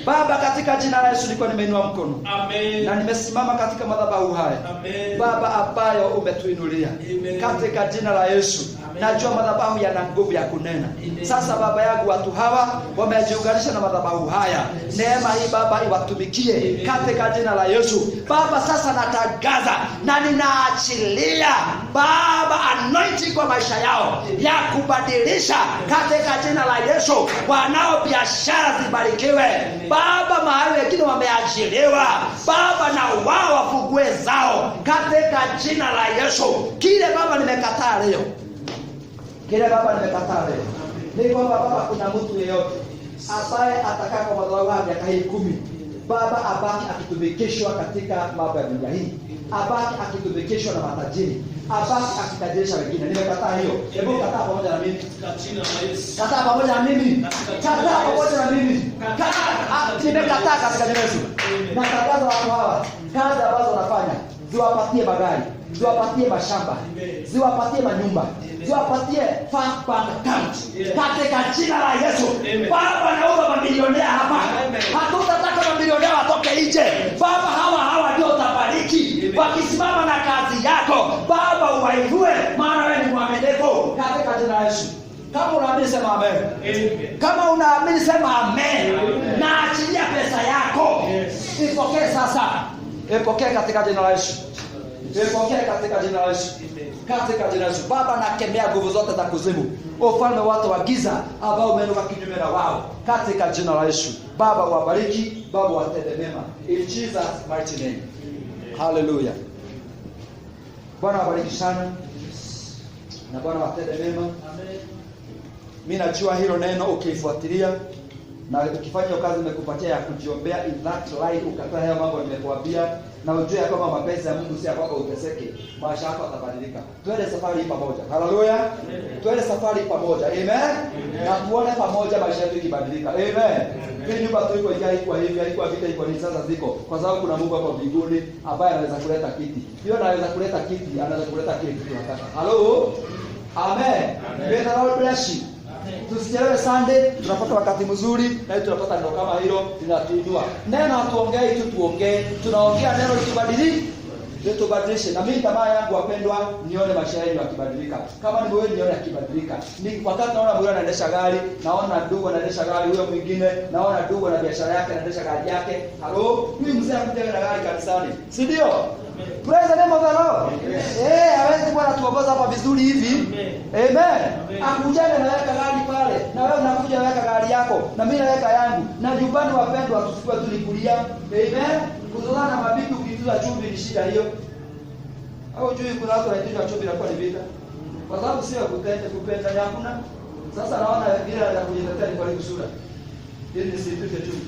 Baba, katika jina la Yesu niko nimeinua mkono. Amen. Na nimesimama katika madhabahu haya. Amen. Baba, ambayo umetuinulia. Amen. Katika jina la Yesu. Amen. Najua madhabahu yana nguvu ya kunena. Amen. Sasa Baba yangu, watu hawa wamejiunganisha na madhabahu haya. Neema hii Baba iwatumikie. Amen. Katika jina la Yesu. Baba, sasa natangaza na ninaachilia Baba anointing kwa maisha yao ya kubadilisha katika jina la Yesu. Wanao biashara zibarikiwe Baba, mahali wengine wameajiriwa Baba, na wao wafungue zao katika jina la Yesu. Kile Baba nimekataa leo, ni kwamba Baba, kuna mtu yeyote ambaye atakaa kwa madhabahu ya miaka 10 Baba, abaki akitumikishwa katika mambo ya dunia hii, abaki akitumikishwa na matajiri, abaki akitajirisha wengine. Nimekataa hiyo. Hebu kataa pamoja na mimi. Kataa pamoja na mimi. Kataa pamoja na mimi. Nimekataa katika jina la Yesu. Natangaza watu hawa, kazi ambazo wanafanya, ziwapatie magari, ziwapatie mashamba, ziwapatie manyumba, ziwapatie bank account katika jina la Yesu. Baba, naomba mamilionea hapa. Hatutataka mamilionea watoke nje. Baba, hawa ndio utabariki wakisimama na kazi yako. Baba, uwainue maana wewe ni mwaminifu katika jina la Yesu. Kama unaamini sema amen. Kama unaamini sema amen. Na achilia pesa yako. Ipokee sasa. Ipokee katika jina la Yesu. Ipokee katika jina la Yesu. Katika jina la Yesu. Baba, nakemea nguvu zote za kuzimu, ufalme watu wa giza ambao umeinuka kinyume na wao katika jina la Yesu. Baba, wabariki, Baba, watende mema. In Jesus mighty name. Hallelujah. Bwana wabariki sana. Na Bwana watende mema. Amen. Mimi najua hilo neno ukifuatilia na ukifanya kazi nimekupatia ya kujiombea in that line, ukatoa hayo mambo nimekuambia, na ujue kwamba mapenzi ya Mungu si ya kwamba uteseke, maisha yako yatabadilika. Twende safari pamoja. Haleluya. Twende safari pamoja. Amen. Na tuone pamoja maisha yetu ikibadilika. Amen. Hii nyumba tu iko haikuwa hivi, haikuwa vita, iko ni sasa ziko. Kwa sababu kuna Mungu hapo mbinguni ambaye anaweza kuleta kiti. Hiyo anaweza kuleta kiti, anaweza kuleta kiti tunataka. Hello. Amen. May the Lord bless you. Tusichelewe Sunday, tunapata wakati mzuri na tunapata neno kama hilo linatuinua. Neno hatuongei tu tuongee, tunaongea neno litubadilishe. Na mimi tamaa yangu wapendwa, nione maisha yenu yakibadilika. Kama ni wewe nione yakibadilika. Ni wakati naona mtu anaendesha gari, naona ndugu anaendesha gari, huyo mwingine naona ndugu na biashara yake anaendesha gari yake. Halo, mimi mzee anakuja na gari kanisani. Si ndio? Praise the name of the Lord. Hawezi Bwana tuongoza hapa vizuri hivi. Amen. Akujane na weka gari pale. Na wewe unakuja weka gari yako. Na mimi naweka yangu. Na nyumbani wapendwa tusikue tu nikulia. Amen. Kuzozana na mabibi ukituza chumvi ni shida hiyo. Au juu kuna watu wanaituza chumvi na kwa ni vita. Kwa sababu sio kupenda hakuna. Sasa naona vile ya kujitetea ni kwa sura. Ili nisipite chumvi.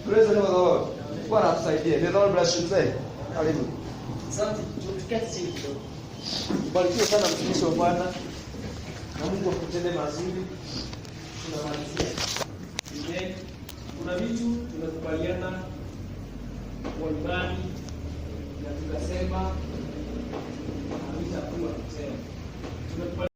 Praise the name of the Lord. Bwana atusaidie. May the Lord bless you. Karibu. Asante, tuketi chini. Barikiwe sana mtumishi wa Bwana. Na Mungu akutende mazuri. Tunamalizia. Amen. Kuna vitu tunakubaliana kwa imani na tukasema havitakuwa tena.